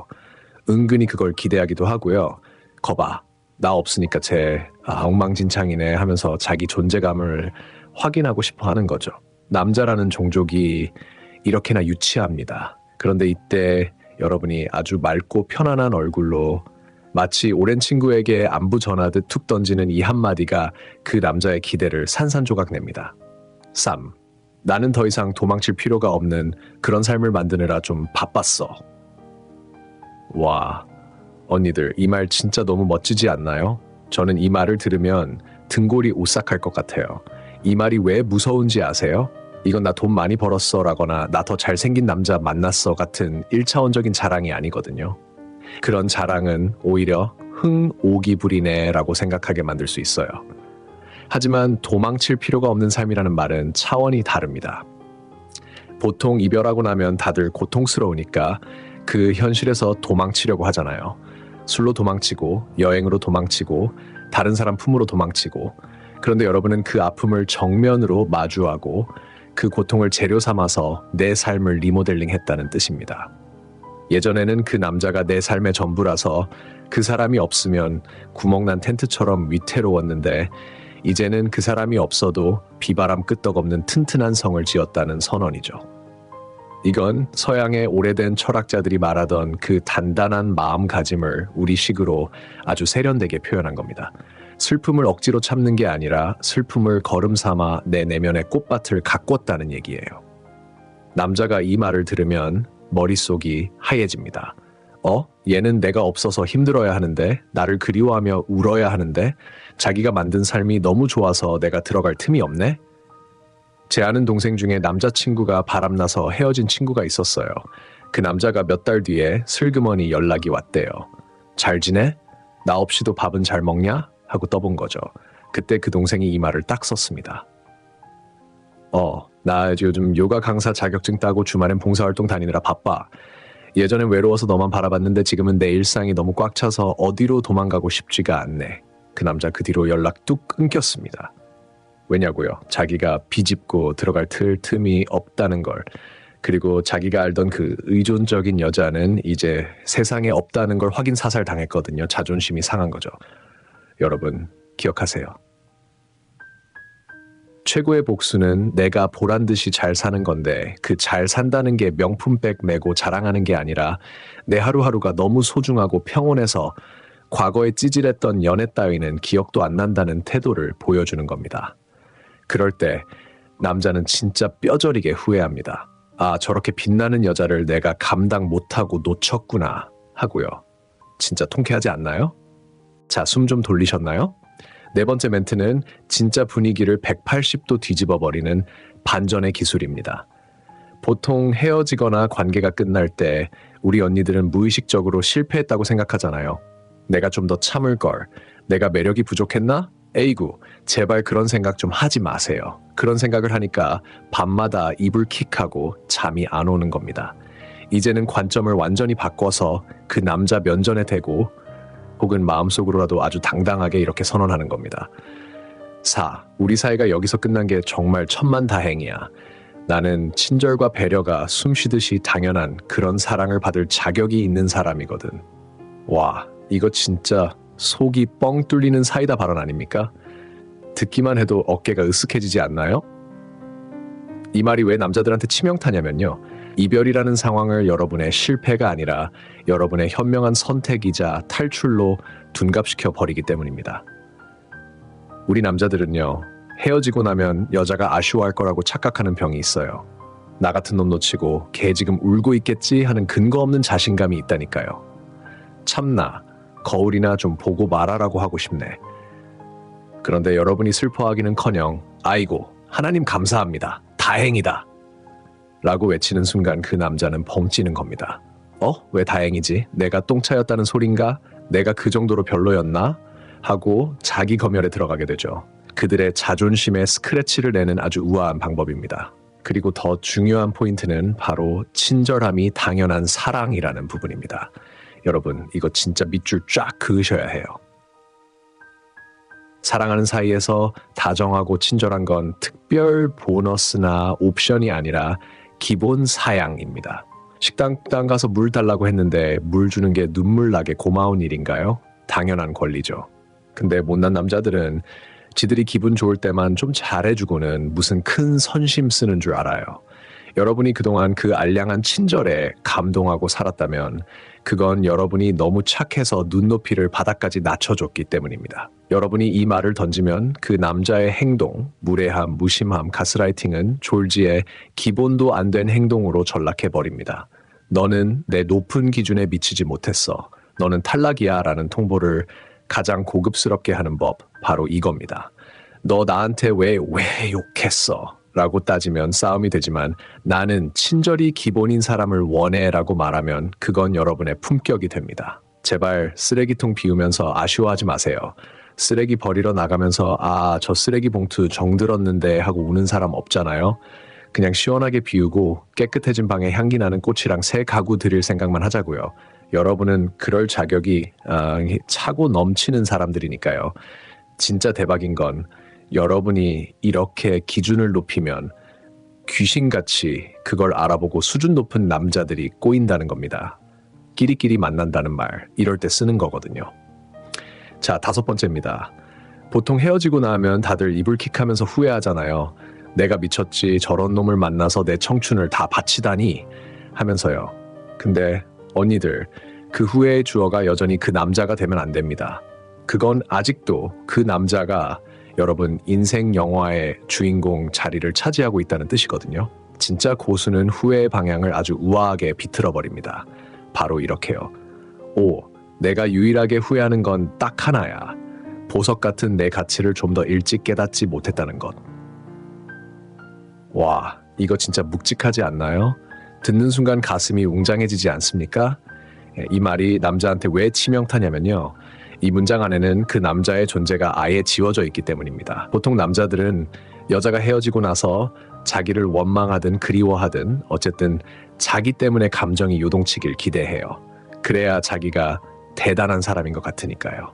은근히 그걸 기대하기도 하고요. 거봐, 나 없으니까 쟤 엉망진창이네 하면서 자기 존재감을 확인하고 싶어 하는 거죠. 남자라는 종족이 이렇게나 유치합니다. 그런데 이때 여러분이 아주 맑고 편안한 얼굴로 마치 오랜 친구에게 안부 전하듯 툭 던지는 이 한마디가 그 남자의 기대를 산산조각 냅니다. 3. 나는 더 이상 도망칠 필요가 없는 그런 삶을 만드느라 좀 바빴어. 와, 언니들 이 말 진짜 너무 멋지지 않나요? 저는 이 말을 들으면 등골이 오싹할 것 같아요. 이 말이 왜 무서운지 아세요? 이건 나 돈 많이 벌었어 라거나 나 더 잘생긴 남자 만났어 같은 1차원적인 자랑이 아니거든요. 그런 자랑은 오히려 오기부리네 라고 생각하게 만들 수 있어요. 하지만 도망칠 필요가 없는 삶이라는 말은 차원이 다릅니다. 보통 이별하고 나면 다들 고통스러우니까 그 현실에서 도망치려고 하잖아요. 술로 도망치고 여행으로 도망치고 다른 사람 품으로 도망치고. 그런데 여러분은 그 아픔을 정면으로 마주하고 그 고통을 재료 삼아서 내 삶을 리모델링 했다는 뜻입니다. 예전에는 그 남자가 내 삶의 전부라서 그 사람이 없으면 구멍난 텐트처럼 위태로웠는데 이제는 그 사람이 없어도 비바람 끄떡없는 튼튼한 성을 지었다는 선언이죠. 이건 서양의 오래된 철학자들이 말하던 그 단단한 마음가짐을 우리식으로 아주 세련되게 표현한 겁니다. 슬픔을 억지로 참는 게 아니라 슬픔을 걸음 삼아 내 내면의 꽃밭을 가꿨다는 얘기예요. 남자가 이 말을 들으면 머릿속이 하얘집니다. 얘는 내가 없어서 힘들어야 하는데, 나를 그리워하며 울어야 하는데, 자기가 만든 삶이 너무 좋아서 내가 들어갈 틈이 없네? 제 아는 동생 중에 남자친구가 바람나서 헤어진 친구가 있었어요. 그 남자가 몇 달 뒤에 슬그머니 연락이 왔대요. 잘 지내? 나 없이도 밥은 잘 먹냐? 하고 떠본 거죠. 그때 그 동생이 이 말을 딱 썼습니다. 나 요즘 요가 강사 자격증 따고 주말엔 봉사활동 다니느라 바빠. 예전엔 외로워서 너만 바라봤는데 지금은 내 일상이 너무 꽉 차서 어디로 도망가고 싶지가 않네. 그 남자 그 뒤로 연락 뚝 끊겼습니다. 왜냐고요? 자기가 비집고 들어갈 틈이 없다는 걸. 그리고 자기가 알던 그 의존적인 여자는 이제 세상에 없다는 걸 확인 사살 당했거든요. 자존심이 상한 거죠. 여러분 기억하세요. 최고의 복수는 내가 보란 듯이 잘 사는 건데 그 잘 산다는 게 명품백 메고 자랑하는 게 아니라 내 하루하루가 너무 소중하고 평온해서 과거에 찌질했던 연애 따위는 기억도 안 난다는 태도를 보여주는 겁니다. 그럴 때 남자는 진짜 뼈저리게 후회합니다. 아, 저렇게 빛나는 여자를 내가 감당 못하고 놓쳤구나 하고요. 진짜 통쾌하지 않나요? 자, 숨 좀 돌리셨나요? 네 번째 멘트는 진짜 분위기를 180도 뒤집어 버리는 반전의 기술입니다. 보통 헤어지거나 관계가 끝날 때 우리 언니들은 무의식적으로 실패했다고 생각하잖아요. 내가 좀 더 참을 걸. 내가 매력이 부족했나? 에이구, 제발 그런 생각 좀 하지 마세요. 그런 생각을 하니까 밤마다 이불 킥하고 잠이 안 오는 겁니다. 이제는 관점을 완전히 바꿔서 그 남자 면전에 대고 혹은 마음속으로라도 아주 당당하게 이렇게 선언하는 겁니다. 4. 우리 사이가 여기서 끝난 게 정말 천만다행이야. 나는 친절과 배려가 숨쉬듯이 당연한 그런 사랑을 받을 자격이 있는 사람이거든. 와, 이거 진짜 속이 뻥 뚫리는 사이다 발언 아닙니까? 듣기만 해도 어깨가 으쓱해지지 않나요? 이 말이 왜 남자들한테 치명타냐면요. 이별이라는 상황을 여러분의 실패가 아니라 여러분의 현명한 선택이자 탈출로 둔갑시켜 버리기 때문입니다. 우리 남자들은요, 헤어지고 나면 여자가 아쉬워할 거라고 착각하는 병이 있어요. 나 같은 놈 놓치고 걔 지금 울고 있겠지 하는 근거 없는 자신감이 있다니까요. 참나, 거울이나 좀 보고 말하라고 하고 싶네. 그런데 여러분이 슬퍼하기는커녕 아이고, 하나님 감사합니다. 다행이다. 라고 외치는 순간 그 남자는 벙찌는 겁니다. 왜 다행이지? 내가 똥차였다는 소린가? 내가 그 정도로 별로였나? 하고 자기 검열에 들어가게 되죠. 그들의 자존심에 스크래치를 내는 아주 우아한 방법입니다. 그리고 더 중요한 포인트는 바로 친절함이 당연한 사랑이라는 부분입니다. 여러분, 이거 진짜 밑줄 쫙 그으셔야 해요. 사랑하는 사이에서 다정하고 친절한 건 특별 보너스나 옵션이 아니라 기본 사양입니다. 식당 가서 물 달라고 했는데 물 주는 게 눈물 나게 고마운 일인가요? 당연한 권리죠. 근데 못난 남자들은 지들이 기분 좋을 때만 좀 잘해주고는 무슨 큰 선심 쓰는 줄 알아요. 여러분이 그동안 그 알량한 친절에 감동하고 살았다면 그건 여러분이 너무 착해서 눈높이를 바닥까지 낮춰줬기 때문입니다. 여러분이 이 말을 던지면 그 남자의 행동, 무례함, 무심함, 가스라이팅은 졸지에 기본도 안 된 행동으로 전락해버립니다. 너는 내 높은 기준에 미치지 못했어. 너는 탈락이야 라는 통보를 가장 고급스럽게 하는 법, 바로 이겁니다. 너 나한테 왜 욕했어? 라고 따지면 싸움이 되지만 나는 친절이 기본인 사람을 원해 라고 말하면 그건 여러분의 품격이 됩니다. 제발 쓰레기통 비우면서 아쉬워하지 마세요. 쓰레기 버리러 나가면서 저 쓰레기 봉투 정들었는데 하고 우는 사람 없잖아요. 그냥 시원하게 비우고 깨끗해진 방에 향기 나는 꽃이랑 새 가구 드릴 생각만 하자고요. 여러분은 그럴 자격이 차고 넘치는 사람들이니까요. 진짜 대박인 건 여러분이 이렇게 기준을 높이면 귀신같이 그걸 알아보고 수준 높은 남자들이 꼬인다는 겁니다. 끼리끼리 만난다는 말, 이럴 때 쓰는 거거든요. 자, 5번째입니다. 보통 헤어지고 나면 다들 이불킥하면서 후회하잖아요. 내가 미쳤지, 저런 놈을 만나서 내 청춘을 다 바치다니 하면서요. 근데 언니들, 그 후회의 주어가 여전히 그 남자가 되면 안 됩니다. 그건 아직도 그 남자가 여러분 인생 영화의 주인공 자리를 차지하고 있다는 뜻이거든요. 진짜 고수는 후회의 방향을 아주 우아하게 비틀어 버립니다. 바로 이렇게요. 5. 내가 유일하게 후회하는 건 딱 하나야. 보석 같은 내 가치를 좀 더 일찍 깨닫지 못했다는 것. 와, 이거 진짜 묵직하지 않나요? 듣는 순간 가슴이 웅장해지지 않습니까? 이 말이 남자한테 왜 치명타냐면요. 이 문장 안에는 그 남자의 존재가 아예 지워져 있기 때문입니다. 보통 남자들은 여자가 헤어지고 나서 자기를 원망하든 그리워하든 어쨌든 자기 때문에 감정이 요동치길 기대해요. 그래야 자기가 대단한 사람인 것 같으니까요.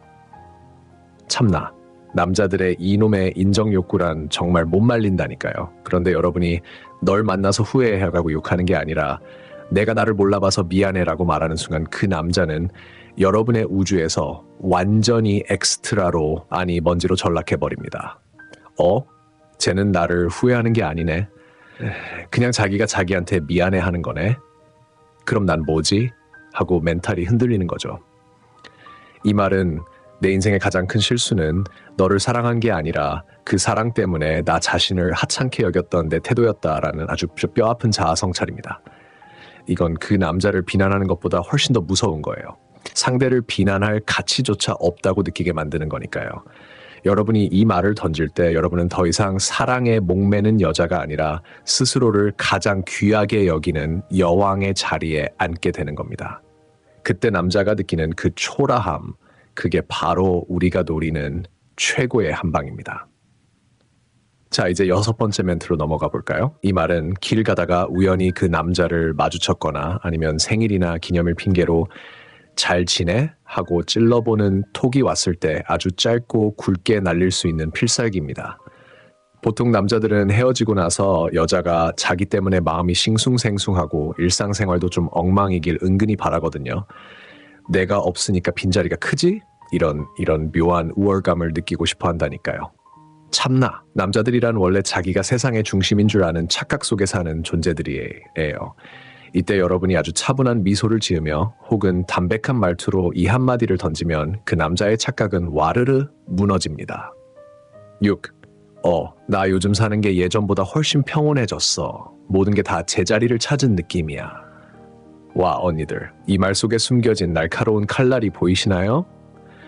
참나, 남자들의 이놈의 인정 욕구란 정말 못 말린다니까요. 그런데 여러분이 널 만나서 후회해라고 욕하는 게 아니라 내가 나를 몰라봐서 미안해라고 말하는 순간 그 남자는 여러분의 우주에서 완전히 엑스트라로, 아니 먼지로 전락해버립니다. 쟤는 나를 후회하는 게 아니네. 그냥 자기가 자기한테 미안해하는 거네. 그럼 난 뭐지? 하고 멘탈이 흔들리는 거죠. 이 말은 내 인생의 가장 큰 실수는 너를 사랑한 게 아니라 그 사랑 때문에 나 자신을 하찮게 여겼던 내 태도였다라는 아주 뼈아픈 자아 성찰입니다. 이건 그 남자를 비난하는 것보다 훨씬 더 무서운 거예요. 상대를 비난할 가치조차 없다고 느끼게 만드는 거니까요. 여러분이 이 말을 던질 때 여러분은 더 이상 사랑에 목매는 여자가 아니라 스스로를 가장 귀하게 여기는 여왕의 자리에 앉게 되는 겁니다. 그때 남자가 느끼는 그 초라함, 그게 바로 우리가 노리는 최고의 한방입니다. 자, 이제 6번째 멘트로 넘어가 볼까요? 이 말은 길 가다가 우연히 그 남자를 마주쳤거나 아니면 생일이나 기념일 핑계로 잘 지내? 하고 찔러보는 톡이 왔을 때 아주 짧고 굵게 날릴 수 있는 필살기입니다. 보통 남자들은 헤어지고 나서 여자가 자기 때문에 마음이 싱숭생숭하고 일상생활도 좀 엉망이길 은근히 바라거든요. 내가 없으니까 빈자리가 크지? 이런 묘한 우월감을 느끼고 싶어 한다니까요. 참나, 남자들이란 원래 자기가 세상의 중심인 줄 아는 착각 속에 사는 존재들이에요. 이때 여러분이 아주 차분한 미소를 지으며 혹은 담백한 말투로 이 한마디를 던지면 그 남자의 착각은 와르르 무너집니다. 6. 나 요즘 사는 게 예전보다 훨씬 평온해졌어. 모든 게 다 제자리를 찾은 느낌이야. 와, 언니들, 이 말 속에 숨겨진 날카로운 칼날이 보이시나요?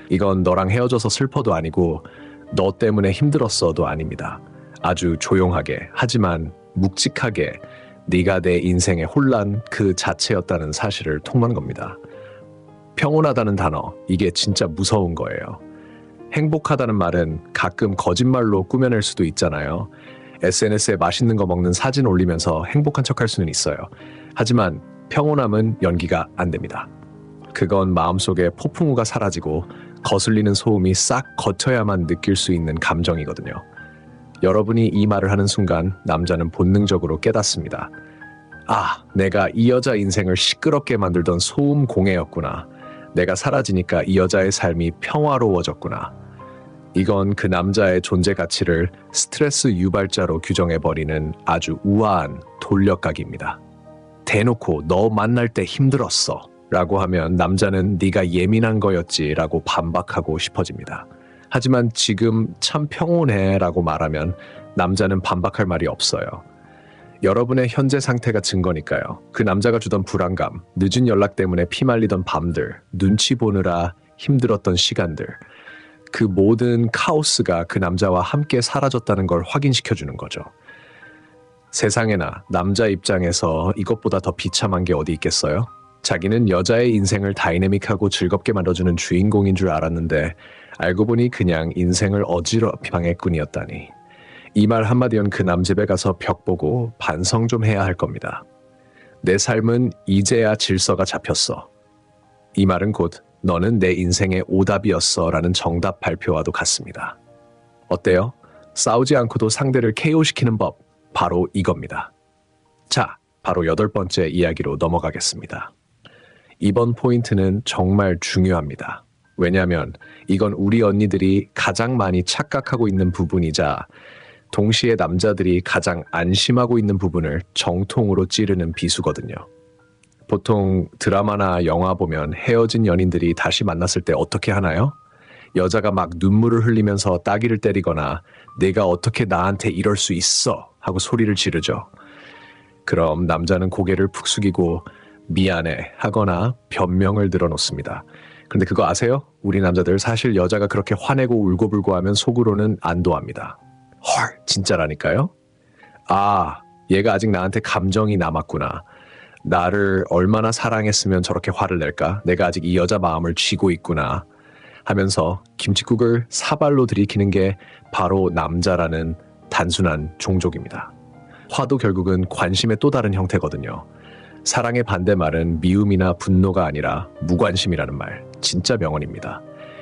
이건 너랑 헤어져서 슬퍼도 아니고 너 때문에 힘들었어도 아닙니다. 아주 조용하게 하지만 묵직하게 네가 내 인생의 혼란 그 자체였다는 사실을 통한 겁니다. 평온하다는 단어, 이게 진짜 무서운 거예요. 행복하다는 말은 가끔 거짓말로 꾸며낼 수도 있잖아요. SNS에 맛있는 거 먹는 사진 올리면서 행복한 척할 수는 있어요. 하지만 평온함은 연기가 안 됩니다. 그건 마음속에 폭풍우가 사라지고 거슬리는 소음이 싹 거쳐야만 느낄 수 있는 감정이거든요. 여러분이 이 말을 하는 순간 남자는 본능적으로 깨닫습니다. 아, 내가 이 여자 인생을 시끄럽게 만들던 소음 공해였구나. 내가 사라지니까 이 여자의 삶이 평화로워졌구나. 이건 그 남자의 존재 가치를 스트레스 유발자로 규정해버리는 아주 우아한 돌려가기입니다. 대놓고 너 만날 때 힘들었어 라고 하면 남자는 네가 예민한 거였지 라고 반박하고 싶어집니다. 하지만 지금 참 평온해 라고 말하면 남자는 반박할 말이 없어요. 여러분의 현재 상태가 증거니까요. 그 남자가 주던 불안감, 늦은 연락 때문에 피말리던 밤들, 눈치 보느라 힘들었던 시간들, 그 모든 카오스가 그 남자와 함께 사라졌다는 걸 확인시켜주는 거죠. 세상에나 남자 입장에서 이것보다 더 비참한 게 어디 있겠어요? 자기는 여자의 인생을 다이내믹하고 즐겁게 만들어주는 주인공인 줄 알았는데 알고 보니 그냥 인생을 어지럽히 방해꾼이었다니. 이 말 한마디면 그 남 집에 가서 벽 보고 반성 좀 해야 할 겁니다. 내 삶은 이제야 질서가 잡혔어. 이 말은 곧 너는 내 인생의 오답이었어 라는 정답 발표와도 같습니다. 어때요? 싸우지 않고도 상대를 KO시키는 법, 바로 이겁니다. 자, 바로 8번째 이야기로 넘어가겠습니다. 이번 포인트는 정말 중요합니다. 왜냐하면 이건 우리 언니들이 가장 많이 착각하고 있는 부분이자 동시에 남자들이 가장 안심하고 있는 부분을 정통으로 찌르는 비수거든요. 보통 드라마나 영화 보면 헤어진 연인들이 다시 만났을 때 어떻게 하나요? 여자가 막 눈물을 흘리면서 따귀를 때리거나 내가 어떻게 나한테 이럴 수 있어 하고 소리를 지르죠. 그럼 남자는 고개를 푹 숙이고 미안해 하거나 변명을 늘어놓습니다. 그런데 그거 아세요? 우리 남자들 사실 여자가 그렇게 화내고 울고불고 하면 속으로는 안도합니다. 헐, 진짜라니까요? 아, 얘가 아직 나한테 감정이 남았구나. 나를 얼마나 사랑했으면 저렇게 화를 낼까? 내가 아직 이 여자 마음을 쥐고 있구나. 하면서 김칫국을 사발로 들이키는 게 바로 남자라는 단순한 종족입니다. 화도 결국은 관심의 또 다른 형태거든요. 사랑의 반대말은 미움이나 분노가 아니라 무관심이라는 말, 진짜 명언입니다.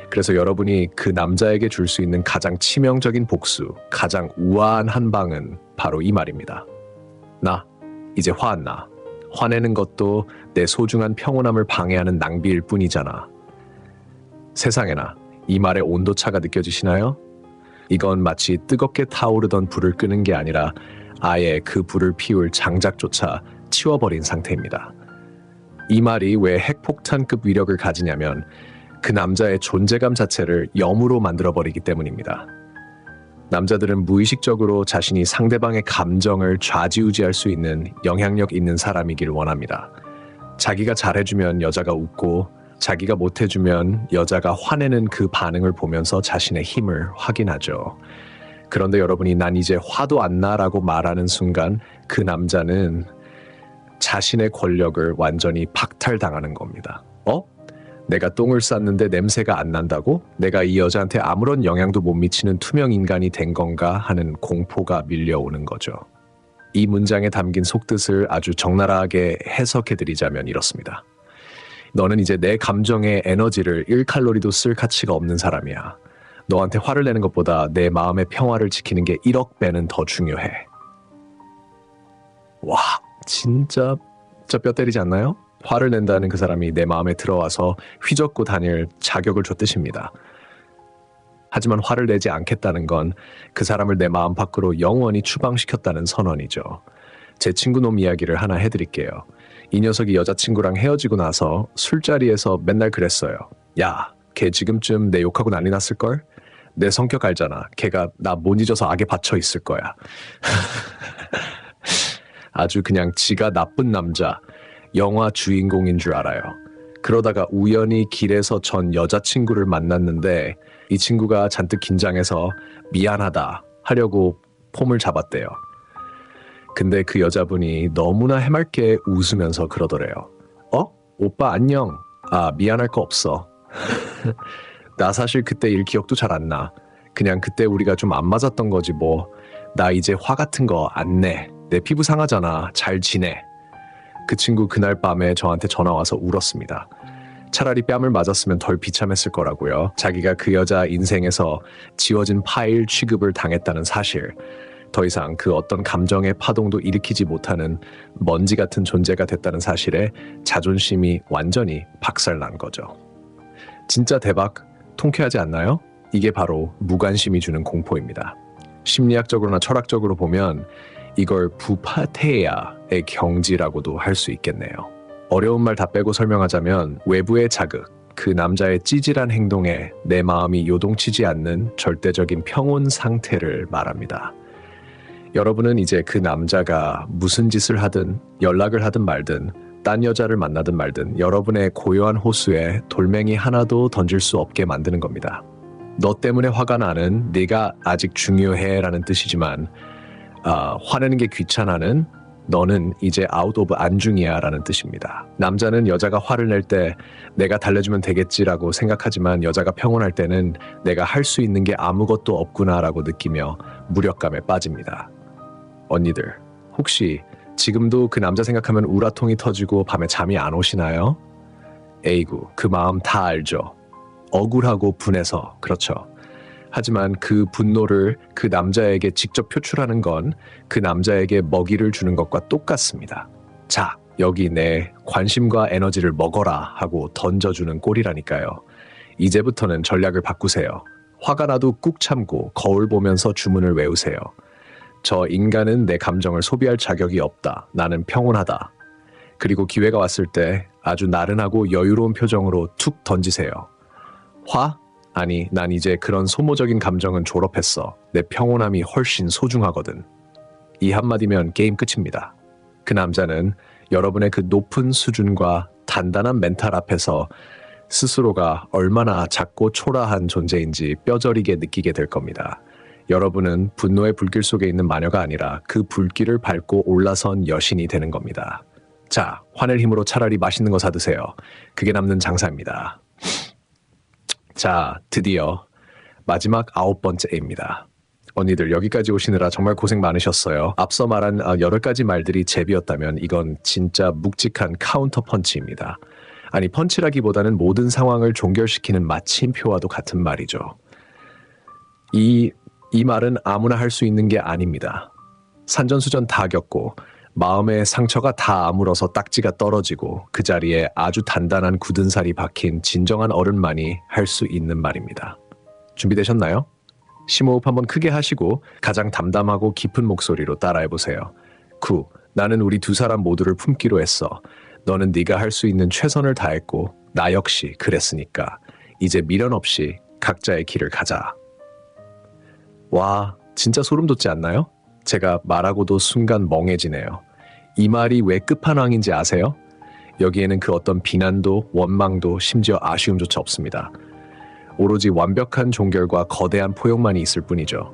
그래서 여러분이 그 남자에게 줄 수 있는 가장 치명적인 복수, 가장 우아한 한방은 바로 이 말입니다. 나 이제 화 안 나. 화내는 것도 내 소중한 평온함을 방해하는 낭비일 뿐이잖아. 세상에나 이 말의 온도차가 느껴지시나요? 이건 마치 뜨겁게 타오르던 불을 끄는 게 아니라 아예 그 불을 피울 장작조차 치워버린 상태입니다. 이 말이 왜 핵폭탄급 위력을 가지냐면 그 남자의 존재감 자체를 염으로 만들어버리기 때문입니다. 남자들은 무의식적으로 자신이 상대방의 감정을 좌지우지할 수 있는 영향력 있는 사람이길 원합니다. 자기가 잘해주면 여자가 웃고 자기가 못해주면 여자가 화내는 그 반응을 보면서 자신의 힘을 확인하죠. 그런데 여러분이 난 이제 화도 안 나라고 말하는 순간 그 남자는 자신의 권력을 완전히 박탈당하는 겁니다. 내가 똥을 쌌는데 냄새가 안 난다고? 내가 이 여자한테 아무런 영향도 못 미치는 투명 인간이 된 건가 하는 공포가 밀려오는 거죠. 이 문장에 담긴 속뜻을 아주 적나라하게 해석해드리자면 이렇습니다. 너는 이제 내 감정의 에너지를 1칼로리도 쓸 가치가 없는 사람이야. 너한테 화를 내는 것보다 내 마음의 평화를 지키는 게 1억 배는 더 중요해. 와, 진짜 뼈 때리지 않나요? 화를 낸다는 그 사람이 내 마음에 들어와서 휘젓고 다닐 자격을 줬듯입니다. 하지만 화를 내지 않겠다는 건 그 사람을 내 마음 밖으로 영원히 추방시켰다는 선언이죠. 제 친구 놈 이야기를 하나 해드릴게요. 이 녀석이 여자친구랑 헤어지고 나서 술자리에서 맨날 그랬어요. 야, 걔 지금쯤 내 욕하고 난리 났을걸? 내 성격 알잖아. 걔가 나 못 잊어서 악에 받쳐 있을 거야. 아주 그냥 지가 나쁜 남자, 영화 주인공인 줄 알아요. 그러다가 우연히 길에서 전 여자친구를 만났는데 이 친구가 잔뜩 긴장해서 미안하다 하려고 폼을 잡았대요. 근데 그 여자분이 너무나 해맑게 웃으면서 그러더래요. 오빠 안녕. 미안할 거 없어. 나 사실 그때 일 기억도 잘 안 나. 그냥 그때 우리가 좀 안 맞았던 거지 뭐. 나 이제 화 같은 거 안 내. 내 피부 상하잖아. 잘 지내. 그 친구 그날 밤에 저한테 전화 와서 울었습니다. 차라리 뺨을 맞았으면 덜 비참했을 거라고요. 자기가 그 여자 인생에서 지워진 파일 취급을 당했다는 사실, 더 이상 그 어떤 감정의 파동도 일으키지 못하는 먼지 같은 존재가 됐다는 사실에 자존심이 완전히 박살난 거죠. 진짜 대박, 통쾌하지 않나요? 이게 바로 무관심이 주는 공포입니다. 심리학적으로나 철학적으로 보면 이걸 부파테야의 경지라고도 할 수 있겠네요. 어려운 말 다 빼고 설명하자면 외부의 자극, 그 남자의 찌질한 행동에 내 마음이 요동치지 않는 절대적인 평온 상태를 말합니다. 여러분은 이제 그 남자가 무슨 짓을 하든 연락을 하든 말든 딴 여자를 만나든 말든 여러분의 고요한 호수에 돌멩이 하나도 던질 수 없게 만드는 겁니다. 너 때문에 화가 나는 네가 아직 중요해 라는 뜻이지만 화내는 게 귀찮아는 너는 이제 아웃 오브 안중이야 라는 뜻입니다. 남자는 여자가 화를 낼 때 내가 달래주면 되겠지라고 생각하지만 여자가 평온할 때는 내가 할 수 있는 게 아무것도 없구나 라고 느끼며 무력감에 빠집니다. 언니들, 혹시 지금도 그 남자 생각하면 우라통이 터지고 밤에 잠이 안 오시나요? 에이구, 그 마음 다 알죠. 억울하고 분해서 그렇죠. 하지만 그 분노를 그 남자에게 직접 표출하는 건 그 남자에게 먹이를 주는 것과 똑같습니다. 자, 여기 내 관심과 에너지를 먹어라 하고 던져주는 꼴이라니까요. 이제부터는 전략을 바꾸세요. 화가 나도 꾹 참고 거울 보면서 주문을 외우세요. 저 인간은 내 감정을 소비할 자격이 없다. 나는 평온하다. 그리고 기회가 왔을 때 아주 나른하고 여유로운 표정으로 툭 던지세요. 화? 아니, 난 이제 그런 소모적인 감정은 졸업했어. 내 평온함이 훨씬 소중하거든. 이 한마디면 게임 끝입니다. 그 남자는 여러분의 그 높은 수준과 단단한 멘탈 앞에서 스스로가 얼마나 작고 초라한 존재인지 뼈저리게 느끼게 될 겁니다. 여러분은 분노의 불길 속에 있는 마녀가 아니라 그 불길을 밟고 올라선 여신이 되는 겁니다. 자, 화낼 힘으로 차라리 맛있는 거 사드세요. 그게 남는 장사입니다. 자, 드디어 마지막 9번째입니다. 언니들 여기까지 오시느라 정말 고생 많으셨어요. 앞서 말한 8가지 말들이 제비였다면 이건 진짜 묵직한 카운터 펀치입니다. 아니, 펀치라기보다는 모든 상황을 종결시키는 마침표와도 같은 말이죠. 이 말은 아무나 할 수 있는 게 아닙니다. 산전수전 다 겪고 마음의 상처가 다 아물어서 딱지가 떨어지고 그 자리에 아주 단단한 굳은 살이 박힌 진정한 어른만이 할 수 있는 말입니다. 준비되셨나요? 심호흡 한번 크게 하시고 가장 담담하고 깊은 목소리로 따라해보세요. 나는 우리 두 사람 모두를 품기로 했어. 너는 네가 할 수 있는 최선을 다했고 나 역시 그랬으니까 이제 미련 없이 각자의 길을 가자. 와, 진짜 소름 돋지 않나요? 제가 말하고도 순간 멍해지네요. 이 말이 왜 끝판왕인지 아세요? 여기에는 그 어떤 비난도 원망도 심지어 아쉬움조차 없습니다. 오로지 완벽한 종결과 거대한 포용만이 있을 뿐이죠.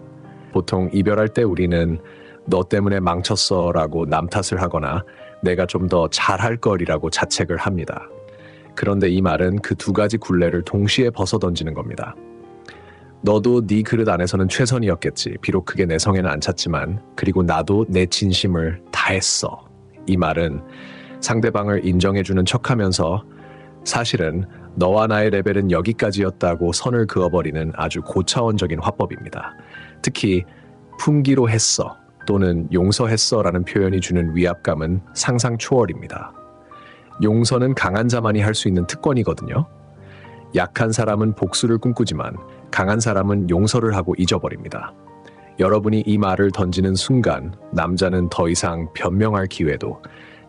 보통 이별할 때 우리는 너 때문에 망쳤어 라고 남 탓을 하거나 내가 좀 더 잘할 걸이라고 자책을 합니다. 그런데 이 말은 그 두 가지 굴레를 동시에 벗어던지는 겁니다. 너도 네 그릇 안에서는 최선이었겠지. 비록 그게 내 성에는 안 찼지만 그리고 나도 내 진심을 다했어. 이 말은 상대방을 인정해주는 척하면서 사실은 너와 나의 레벨은 여기까지였다고 선을 그어버리는 아주 고차원적인 화법입니다. 특히 품기로 했어 또는 용서했어라는 표현이 주는 위압감은 상상 초월입니다. 용서는 강한 자만이 할 수 있는 특권이거든요. 약한 사람은 복수를 꿈꾸지만 강한 사람은 용서를 하고 잊어버립니다. 여러분이 이 말을 던지는 순간 남자는 더 이상 변명할 기회도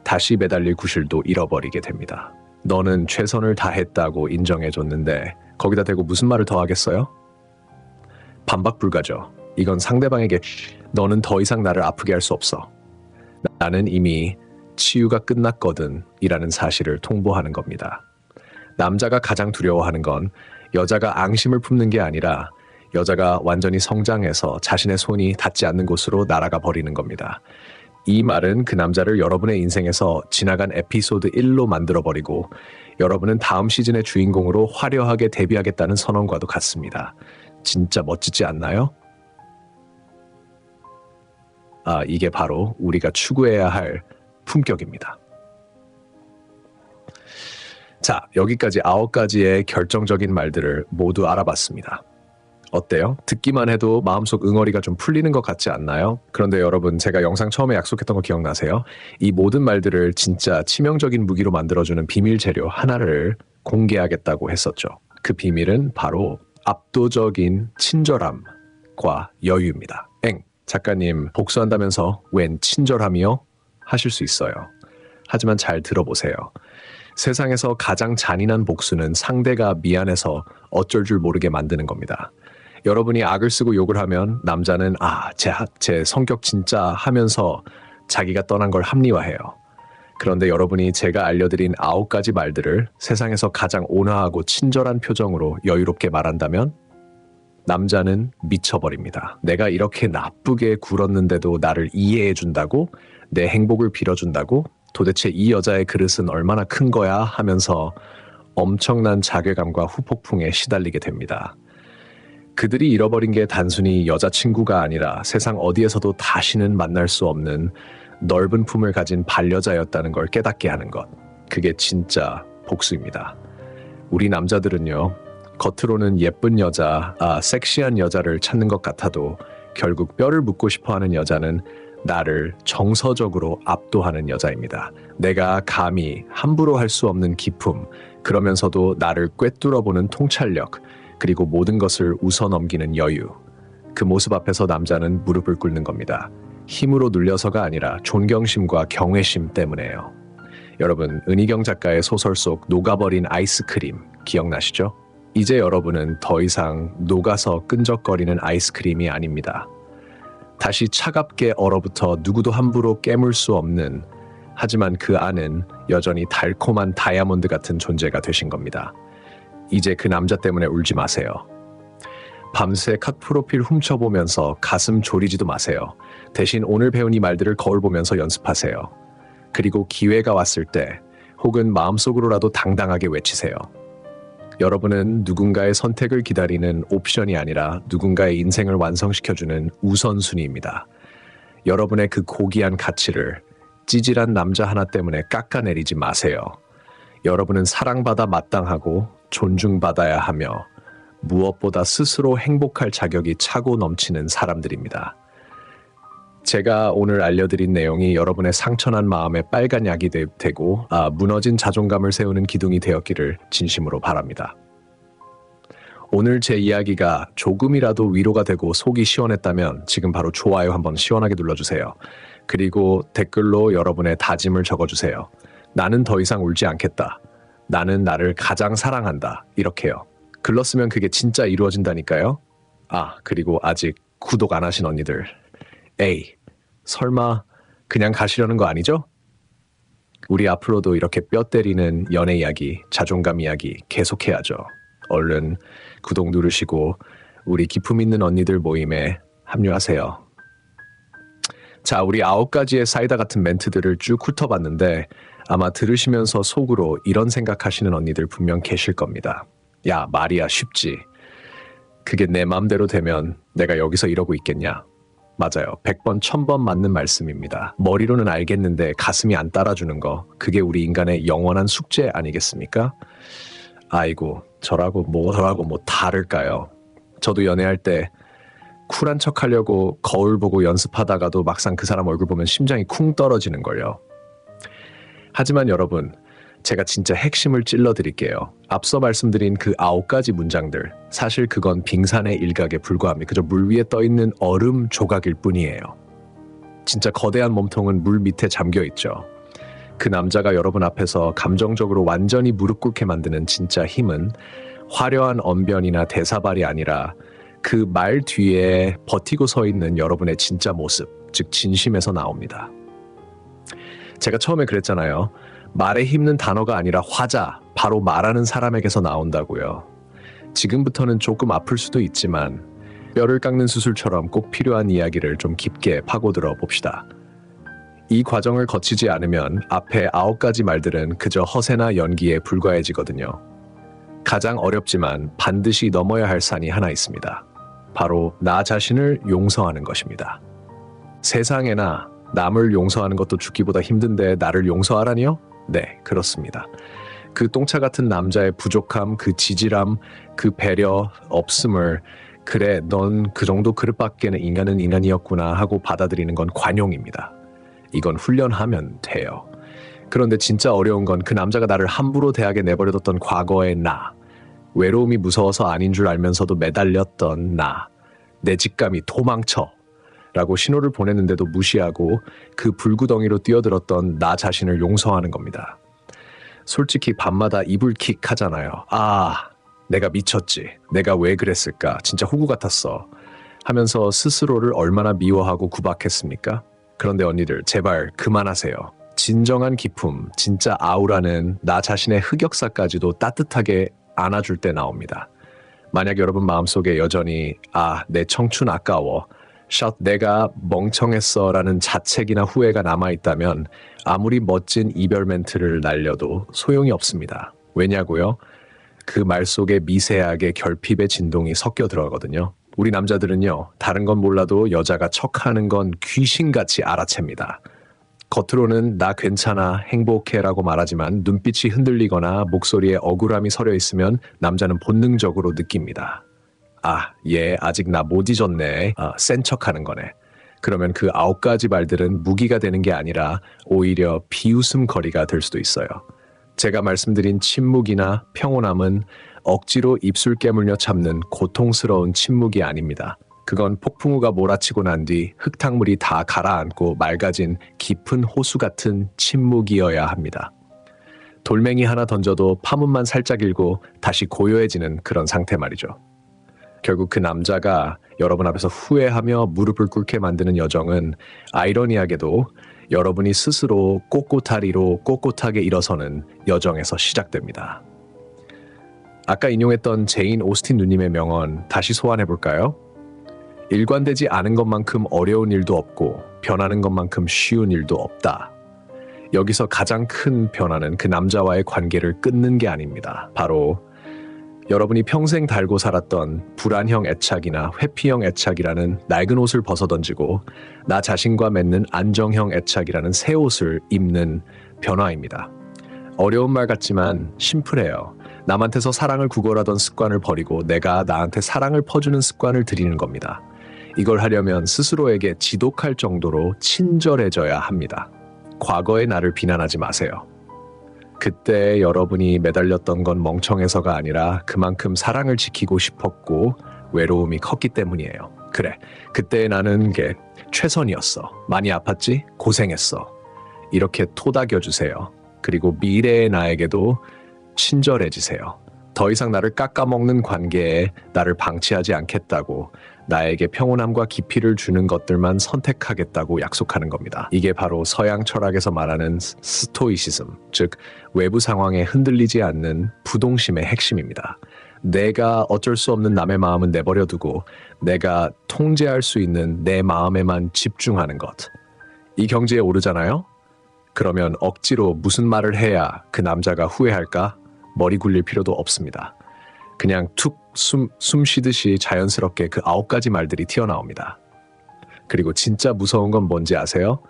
다시 매달릴 구실도 잃어버리게 됩니다. 너는 최선을 다했다고 인정해줬는데 거기다 대고 무슨 말을 더 하겠어요? 반박 불가죠. 이건 상대방에게 너는 더 이상 나를 아프게 할 수 없어. 나는 이미 치유가 끝났거든 이라는 사실을 통보하는 겁니다. 남자가 가장 두려워하는 건 여자가 앙심을 품는 게 아니라 여자가 완전히 성장해서 자신의 손이 닿지 않는 곳으로 날아가 버리는 겁니다. 이 말은 그 남자를 여러분의 인생에서 지나간 에피소드 1로 만들어버리고 여러분은 다음 시즌의 주인공으로 화려하게 데뷔하겠다는 선언과도 같습니다. 진짜 멋지지 않나요? 이게 바로 우리가 추구해야 할 품격입니다. 자, 여기까지 9가지의 결정적인 말들을 모두 알아봤습니다. 어때요? 듣기만 해도 마음속 응어리가 좀 풀리는 것 같지 않나요? 그런데 여러분, 제가 영상 처음에 약속했던 거 기억나세요? 이 모든 말들을 진짜 치명적인 무기로 만들어주는 비밀 재료 하나를 공개하겠다고 했었죠. 그 비밀은 바로 압도적인 친절함과 여유입니다. 작가님, 복수한다면서 웬 친절함이요? 하실 수 있어요. 하지만 잘 들어보세요. 세상에서 가장 잔인한 복수는 상대가 미안해서 어쩔 줄 모르게 만드는 겁니다. 여러분이 악을 쓰고 욕을 하면 남자는 제 성격 진짜 하면서 자기가 떠난 걸 합리화해요. 그런데 여러분이 제가 알려드린 9가지 말들을 세상에서 가장 온화하고 친절한 표정으로 여유롭게 말한다면 남자는 미쳐버립니다. 내가 이렇게 나쁘게 굴었는데도 나를 이해해준다고? 내 행복을 빌어준다고? 도대체 이 여자의 그릇은 얼마나 큰 거야? 하면서 엄청난 자괴감과 후폭풍에 시달리게 됩니다. 그들이 잃어버린 게 단순히 여자친구가 아니라 세상 어디에서도 다시는 만날 수 없는 넓은 품을 가진 반려자였다는 걸 깨닫게 하는 것. 그게 진짜 복수입니다. 우리 남자들은요, 겉으로는 예쁜 여자, 섹시한 여자를 찾는 것 같아도 결국 뼈를 묻고 싶어하는 여자는 나를 정서적으로 압도하는 여자입니다. 내가 감히 함부로 할 수 없는 기품, 그러면서도 나를 꿰뚫어보는 통찰력, 그리고 모든 것을 웃어넘기는 여유. 그 모습 앞에서 남자는 무릎을 꿇는 겁니다. 힘으로 눌려서가 아니라 존경심과 경외심 때문에요. 여러분, 은희경 작가의 소설 속 녹아버린 아이스크림 기억나시죠? 이제 여러분은 더 이상 녹아서 끈적거리는 아이스크림이 아닙니다. 다시 차갑게 얼어붙어 누구도 함부로 깨물 수 없는 하지만 그 안은 여전히 달콤한 다이아몬드 같은 존재가 되신 겁니다. 이제 그 남자 때문에 울지 마세요. 밤새 컷 프로필 훔쳐보면서 가슴 졸이지도 마세요. 대신 오늘 배운 이 말들을 거울 보면서 연습하세요. 그리고 기회가 왔을 때 혹은 마음속으로라도 당당하게 외치세요. 여러분은 누군가의 선택을 기다리는 옵션이 아니라 누군가의 인생을 완성시켜주는 우선순위입니다. 여러분의 그 고귀한 가치를 찌질한 남자 하나 때문에 깎아내리지 마세요. 여러분은 사랑받아 마땅하고 존중받아야 하며 무엇보다 스스로 행복할 자격이 차고 넘치는 사람들입니다. 제가 오늘 알려드린 내용이 여러분의 상처난 마음에 빨간 약이 되고 무너진 자존감을 세우는 기둥이 되었기를 진심으로 바랍니다. 오늘 제 이야기가 조금이라도 위로가 되고 속이 시원했다면 지금 바로 좋아요 한번 시원하게 눌러주세요. 그리고 댓글로 여러분의 다짐을 적어주세요. 나는 더 이상 울지 않겠다. 나는 나를 가장 사랑한다. 이렇게요. 글렀으면 그게 진짜 이루어진다니까요. 그리고 아직 구독 안 하신 언니들. 에이, 설마 그냥 가시려는 거 아니죠? 우리 앞으로도 이렇게 뼈 때리는 연애 이야기, 자존감 이야기 계속해야죠. 얼른 구독 누르시고 우리 기품 있는 언니들 모임에 합류하세요. 자, 우리 9가지의 사이다 같은 멘트들을 쭉 훑어봤는데 아마 들으시면서 속으로 이런 생각하시는 언니들 분명 계실 겁니다. 야, 말이야 쉽지. 그게 내 맘대로 되면 내가 여기서 이러고 있겠냐. 맞아요. 100번, 1000번 맞는 말씀입니다. 머리로는 알겠는데 가슴이 안 따라주는 거. 그게 우리 인간의 영원한 숙제 아니겠습니까? 아이고, 저라고 뭐 다를까요? 저도 연애할 때 쿨한 척 하려고 거울 보고 연습하다가도 막상 그 사람 얼굴 보면 심장이 쿵 떨어지는걸요. 하지만 여러분, 제가 진짜 핵심을 찔러드릴게요. 앞서 말씀드린 그 9가지 문장들, 사실 그건 빙산의 일각에 불과합니다. 그저 물 위에 떠있는 얼음 조각일 뿐이에요. 진짜 거대한 몸통은 물 밑에 잠겨있죠. 그 남자가 여러분 앞에서 감정적으로 완전히 무릎 꿇게 만드는 진짜 힘은 화려한 언변이나 대사발이 아니라 그 말 뒤에 버티고 서 있는 여러분의 진짜 모습, 즉 진심에서 나옵니다. 제가 처음에 그랬잖아요. 말에 힘는 단어가 아니라 화자, 바로 말하는 사람에게서 나온다고요. 지금부터는 조금 아플 수도 있지만 뼈를 깎는 수술처럼 꼭 필요한 이야기를 좀 깊게 파고들어 봅시다. 이 과정을 거치지 않으면 앞에 9가지 말들은 그저 허세나 연기에 불과해지거든요. 가장 어렵지만 반드시 넘어야 할 산이 하나 있습니다. 바로 나 자신을 용서하는 것입니다. 세상에나 남을 용서하는 것도 죽기보다 힘든데 나를 용서하라니요? 네, 그렇습니다. 그 똥차 같은 남자의 부족함, 그 지질함, 그 배려 없음을 그래, 넌 그 정도 그릇밖에는 인간은 인간이었구나 하고 받아들이는 건 관용입니다. 이건 훈련하면 돼요. 그런데 진짜 어려운 건 그 남자가 나를 함부로 대하게 내버려뒀던 과거의 나, 외로움이 무서워서 아닌 줄 알면서도 매달렸던 나, 내 직감이 도망쳐 라고 신호를 보냈는데도 무시하고 그 불구덩이로 뛰어들었던 나 자신을 용서하는 겁니다. 솔직히 밤마다 이불킥 하잖아요. 내가 미쳤지. 내가 왜 그랬을까. 진짜 호구 같았어. 하면서 스스로를 얼마나 미워하고 구박했습니까? 그런데 언니들 제발 그만하세요. 진정한 기품, 진짜 아우라는 나 자신의 흑역사까지도 따뜻하게 안아줄 때 나옵니다. 만약 여러분 마음속에 여전히 내 청춘 아까워, 내가 멍청했어 라는 자책이나 후회가 남아있다면 아무리 멋진 이별 멘트를 날려도 소용이 없습니다. 왜냐고요? 그 말 속에 미세하게 결핍의 진동이 섞여 들어가거든요. 우리 남자들은요, 다른 건 몰라도 여자가 척하는 건 귀신같이 알아챕니다. 겉으로는 나 괜찮아, 행복해 라고 말하지만 눈빛이 흔들리거나 목소리에 억울함이 서려 있으면 남자는 본능적으로 느낍니다. 얘 아직 나 못 잊었네. 센 척하는 거네. 그러면 그 9가지 말들은 무기가 되는 게 아니라 오히려 비웃음거리가 될 수도 있어요. 제가 말씀드린 침묵이나 평온함은 억지로 입술 깨물며 참는 고통스러운 침묵이 아닙니다. 그건 폭풍우가 몰아치고 난 뒤 흙탕물이 다 가라앉고 맑아진 깊은 호수 같은 침묵이어야 합니다. 돌멩이 하나 던져도 파문만 살짝 일고 다시 고요해지는 그런 상태 말이죠. 결국 그 남자가 여러분 앞에서 후회하며 무릎을 꿇게 만드는 여정은 아이러니하게도 여러분이 스스로 꼿꼿하리로 꼿꼿하게 일어서는 여정에서 시작됩니다. 아까 인용했던 제인 오스틴 누님의 명언 다시 소환해볼까요? 일관되지 않은 것만큼 어려운 일도 없고 변하는 것만큼 쉬운 일도 없다. 여기서 가장 큰 변화는 그 남자와의 관계를 끊는 게 아닙니다. 바로 여러분이 평생 달고 살았던 불안형 애착이나 회피형 애착이라는 낡은 옷을 벗어던지고 나 자신과 맺는 안정형 애착이라는 새 옷을 입는 변화입니다. 어려운 말 같지만 심플해요. 남한테서 사랑을 구걸하던 습관을 버리고 내가 나한테 사랑을 퍼주는 습관을 들이는 겁니다. 이걸 하려면 스스로에게 지독할 정도로 친절해져야 합니다. 과거의 나를 비난하지 마세요. 그때 여러분이 매달렸던 건 멍청해서가 아니라 그만큼 사랑을 지키고 싶었고 외로움이 컸기 때문이에요. 그래, 그때의 나는 게 최선이었어. 많이 아팠지? 고생했어. 이렇게 토닥여주세요. 그리고 미래의 나에게도 친절해지세요. 더 이상 나를 깎아먹는 관계에 나를 방치하지 않겠다고, 나에게 평온함과 깊이를 주는 것들만 선택하겠다고 약속하는 겁니다. 이게 바로 서양 철학에서 말하는 스토이시즘, 즉 외부 상황에 흔들리지 않는 부동심의 핵심입니다. 내가 어쩔 수 없는 남의 마음은 내버려두고 내가 통제할 수 있는 내 마음에만 집중하는 것. 이 경지에 오르잖아요? 그러면 억지로 무슨 말을 해야 그 남자가 후회할까? 머리 굴릴 필요도 없습니다. 그냥 툭 숨 쉬듯이 자연스럽게 그 9가지 말들이 튀어나옵니다. 그리고 진짜 무서운 건 뭔지 아세요?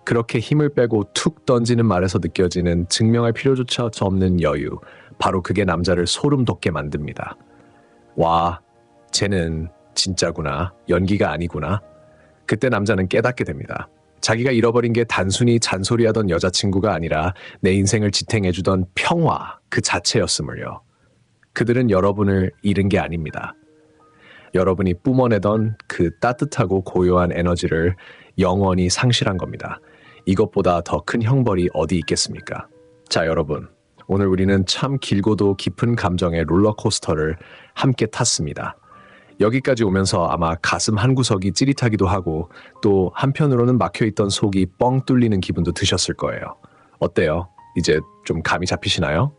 그렇게 힘을 빼고 툭 던지는 말에서 느껴지는 증명할 필요조차 없는 여유. 바로 그게 남자를 소름 돋게 만듭니다. 와, 쟤는 진짜구나. 연기가 아니구나. 그때 남자는 깨닫게 됩니다. 자기가 잃어버린 게 단순히 잔소리하던 여자친구가 아니라 내 인생을 지탱해주던 평화 그 자체였음을요. 그들은 여러분을 잃은 게 아닙니다. 여러분이 뿜어내던 그 따뜻하고 고요한 에너지를 영원히 상실한 겁니다. 이것보다 더 큰 형벌이 어디 있겠습니까? 자, 여러분. 오늘 우리는 참 길고도 깊은 감정의 롤러코스터를 함께 탔습니다. 여기까지 오면서 아마 가슴 한 구석이 찌릿하기도 하고 또 한편으로는 막혀있던 속이 뻥 뚫리는 기분도 드셨을 거예요. 어때요? 이제 좀 감이 잡히시나요?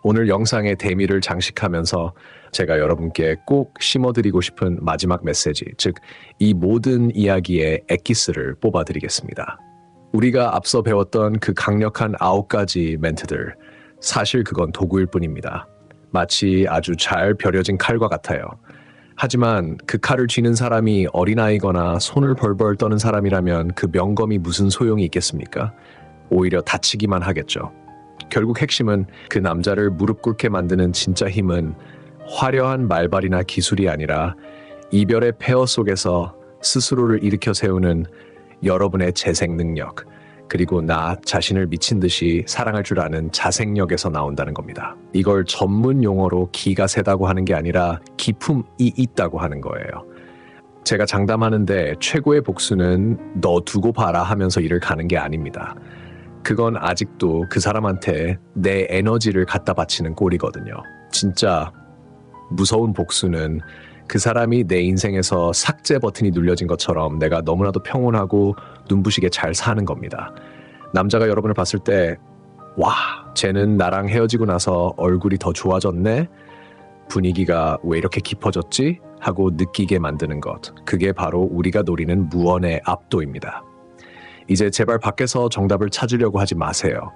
오늘 영상의 대미를 장식하면서 제가 여러분께 꼭 심어드리고 싶은 마지막 메시지, 즉 이 모든 이야기의 엑기스를 뽑아드리겠습니다. 우리가 앞서 배웠던 그 강력한 9가지 멘트들, 사실 그건 도구일 뿐입니다. 마치 아주 잘 벼려진 칼과 같아요. 하지만 그 칼을 쥐는 사람이 어린아이거나 손을 벌벌 떠는 사람이라면 그 명검이 무슨 소용이 있겠습니까? 오히려 다치기만 하겠죠. 결국 핵심은 그 남자를 무릎 꿇게 만드는 진짜 힘은 화려한 말발이나 기술이 아니라 이별의 폐허 속에서 스스로를 일으켜 세우는 여러분의 재생 능력, 그리고 나 자신을 미친 듯이 사랑할 줄 아는 자생력에서 나온다는 겁니다. 이걸 전문 용어로 기가 세다고 하는 게 아니라 기품이 있다고 하는 거예요. 제가 장담하는데 최고의 복수는 너 두고 봐라 하면서 일을 가는 게 아닙니다. 그건 아직도 그 사람한테 내 에너지를 갖다 바치는 꼴이거든요. 진짜 무서운 복수는 그 사람이 내 인생에서 삭제 버튼이 눌려진 것처럼 내가 너무나도 평온하고 눈부시게 잘 사는 겁니다. 남자가 여러분을 봤을 때 와, 쟤는 나랑 헤어지고 나서 얼굴이 더 좋아졌네? 분위기가 왜 이렇게 깊어졌지? 하고 느끼게 만드는 것. 그게 바로 우리가 노리는 무언의 압도입니다. 이제 제발 밖에서 정답을 찾으려고 하지 마세요.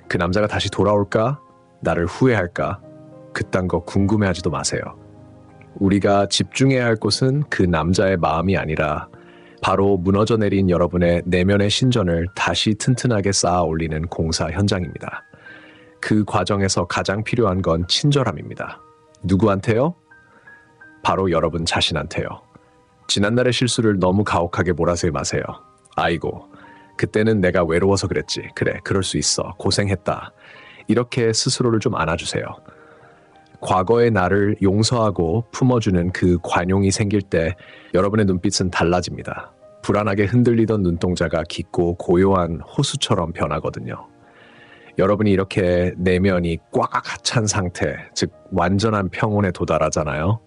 그 남자가 다시 돌아올까? 나를 후회할까? 그딴 거 궁금해하지도 마세요. 우리가 집중해야 할 곳은 그 남자의 마음이 아니라 바로 무너져 내린 여러분의 내면의 신전을 다시 튼튼하게 쌓아 올리는 공사 현장입니다. 그 과정에서 가장 필요한 건 친절함입니다. 누구한테요? 바로 여러분 자신한테요. 지난날의 실수를 너무 가혹하게 몰아세우지 마세요. 아이고, 그때는 내가 외로워서 그랬지. 그래, 그럴 수 있어. 고생했다. 이렇게 스스로를 좀 안아주세요. 과거의 나를 용서하고 품어주는 그 관용이 생길 때 여러분의 눈빛은 달라집니다. 불안하게 흔들리던 눈동자가 깊고 고요한 호수처럼 변하거든요. 여러분이 이렇게 내면이 꽉 찬 상태, 즉 완전한 평온에 도달하잖아요.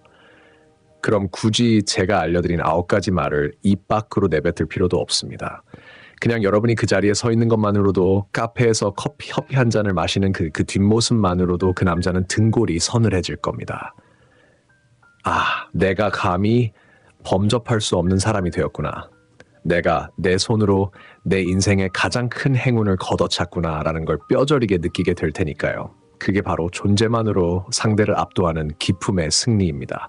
그럼 굳이 제가 알려드린 9가지 말을 입 밖으로 내뱉을 필요도 없습니다. 그냥 여러분이 그 자리에 서 있는 것만으로도 카페에서 커피 한 잔을 마시는 그 뒷모습만으로도 그 남자는 등골이 서늘해질 겁니다. 아, 내가 감히 범접할 수 없는 사람이 되었구나. 내가 내 손으로 내 인생의 가장 큰 행운을 걷어찼구나라는 걸 뼈저리게 느끼게 될 테니까요. 그게 바로 존재만으로 상대를 압도하는 기품의 승리입니다.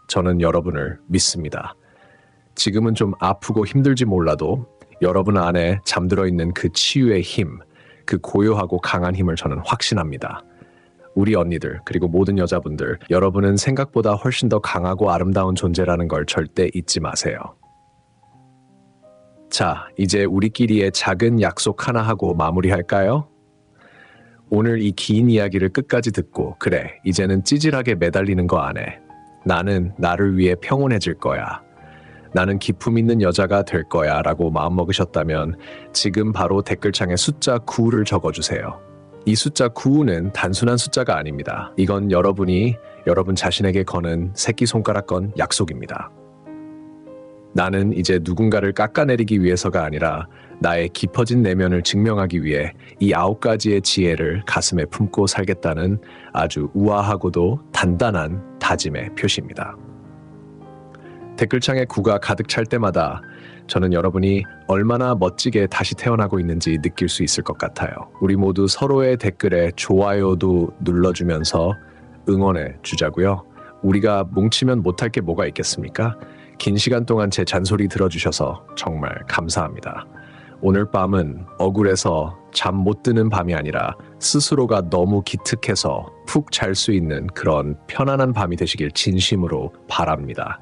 저는 여러분을 믿습니다. 지금은 좀 아프고 힘들지 몰라도 여러분 안에 잠들어 있는 그 치유의 힘, 그 고요하고 강한 힘을 저는 확신합니다. 우리 언니들, 그리고 모든 여자분들, 여러분은 생각보다 훨씬 더 강하고 아름다운 존재라는 걸 절대 잊지 마세요. 자, 이제 우리끼리의 작은 약속 하나 하고 마무리할까요? 오늘 이 긴 이야기를 끝까지 듣고, 그래, 이제는 찌질하게 매달리는 거 안 해. 나는 나를 위해 평온해질 거야. 나는 기품 있는 여자가 될 거야 라고 마음먹으셨다면 지금 바로 댓글창에 숫자 9를 적어주세요. 이 숫자 9는 단순한 숫자가 아닙니다. 이건 여러분이 여러분 자신에게 거는 새끼손가락 건 약속입니다. 나는 이제 누군가를 깎아내리기 위해서가 아니라 나의 깊어진 내면을 증명하기 위해 이 9가지의 지혜를 가슴에 품고 살겠다는 아주 우아하고도 단단한 다짐의 표시입니다. 댓글창에 9가 가득 찰 때마다 저는 여러분이 얼마나 멋지게 다시 태어나고 있는지 느낄 수 있을 것 같아요. 우리 모두 서로의 댓글에 좋아요도 눌러주면서 응원해 주자고요. 우리가 뭉치면 못할 게 뭐가 있겠습니까? 긴 시간 동안 제 잔소리 들어주셔서 정말 감사합니다. 오늘 밤은 억울해서 잠 못 드는 밤이 아니라 스스로가 너무 기특해서 푹 잘 수 있는 그런 편안한 밤이 되시길 진심으로 바랍니다.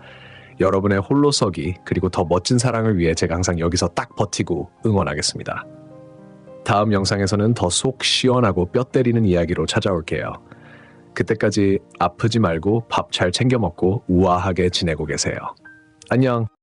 여러분의 홀로서기 그리고 더 멋진 사랑을 위해 제가 항상 여기서 딱 버티고 응원하겠습니다. 다음 영상에서는 더 속 시원하고 뼈 때리는 이야기로 찾아올게요. 그때까지 아프지 말고 밥 잘 챙겨 먹고 우아하게 지내고 계세요. 안녕.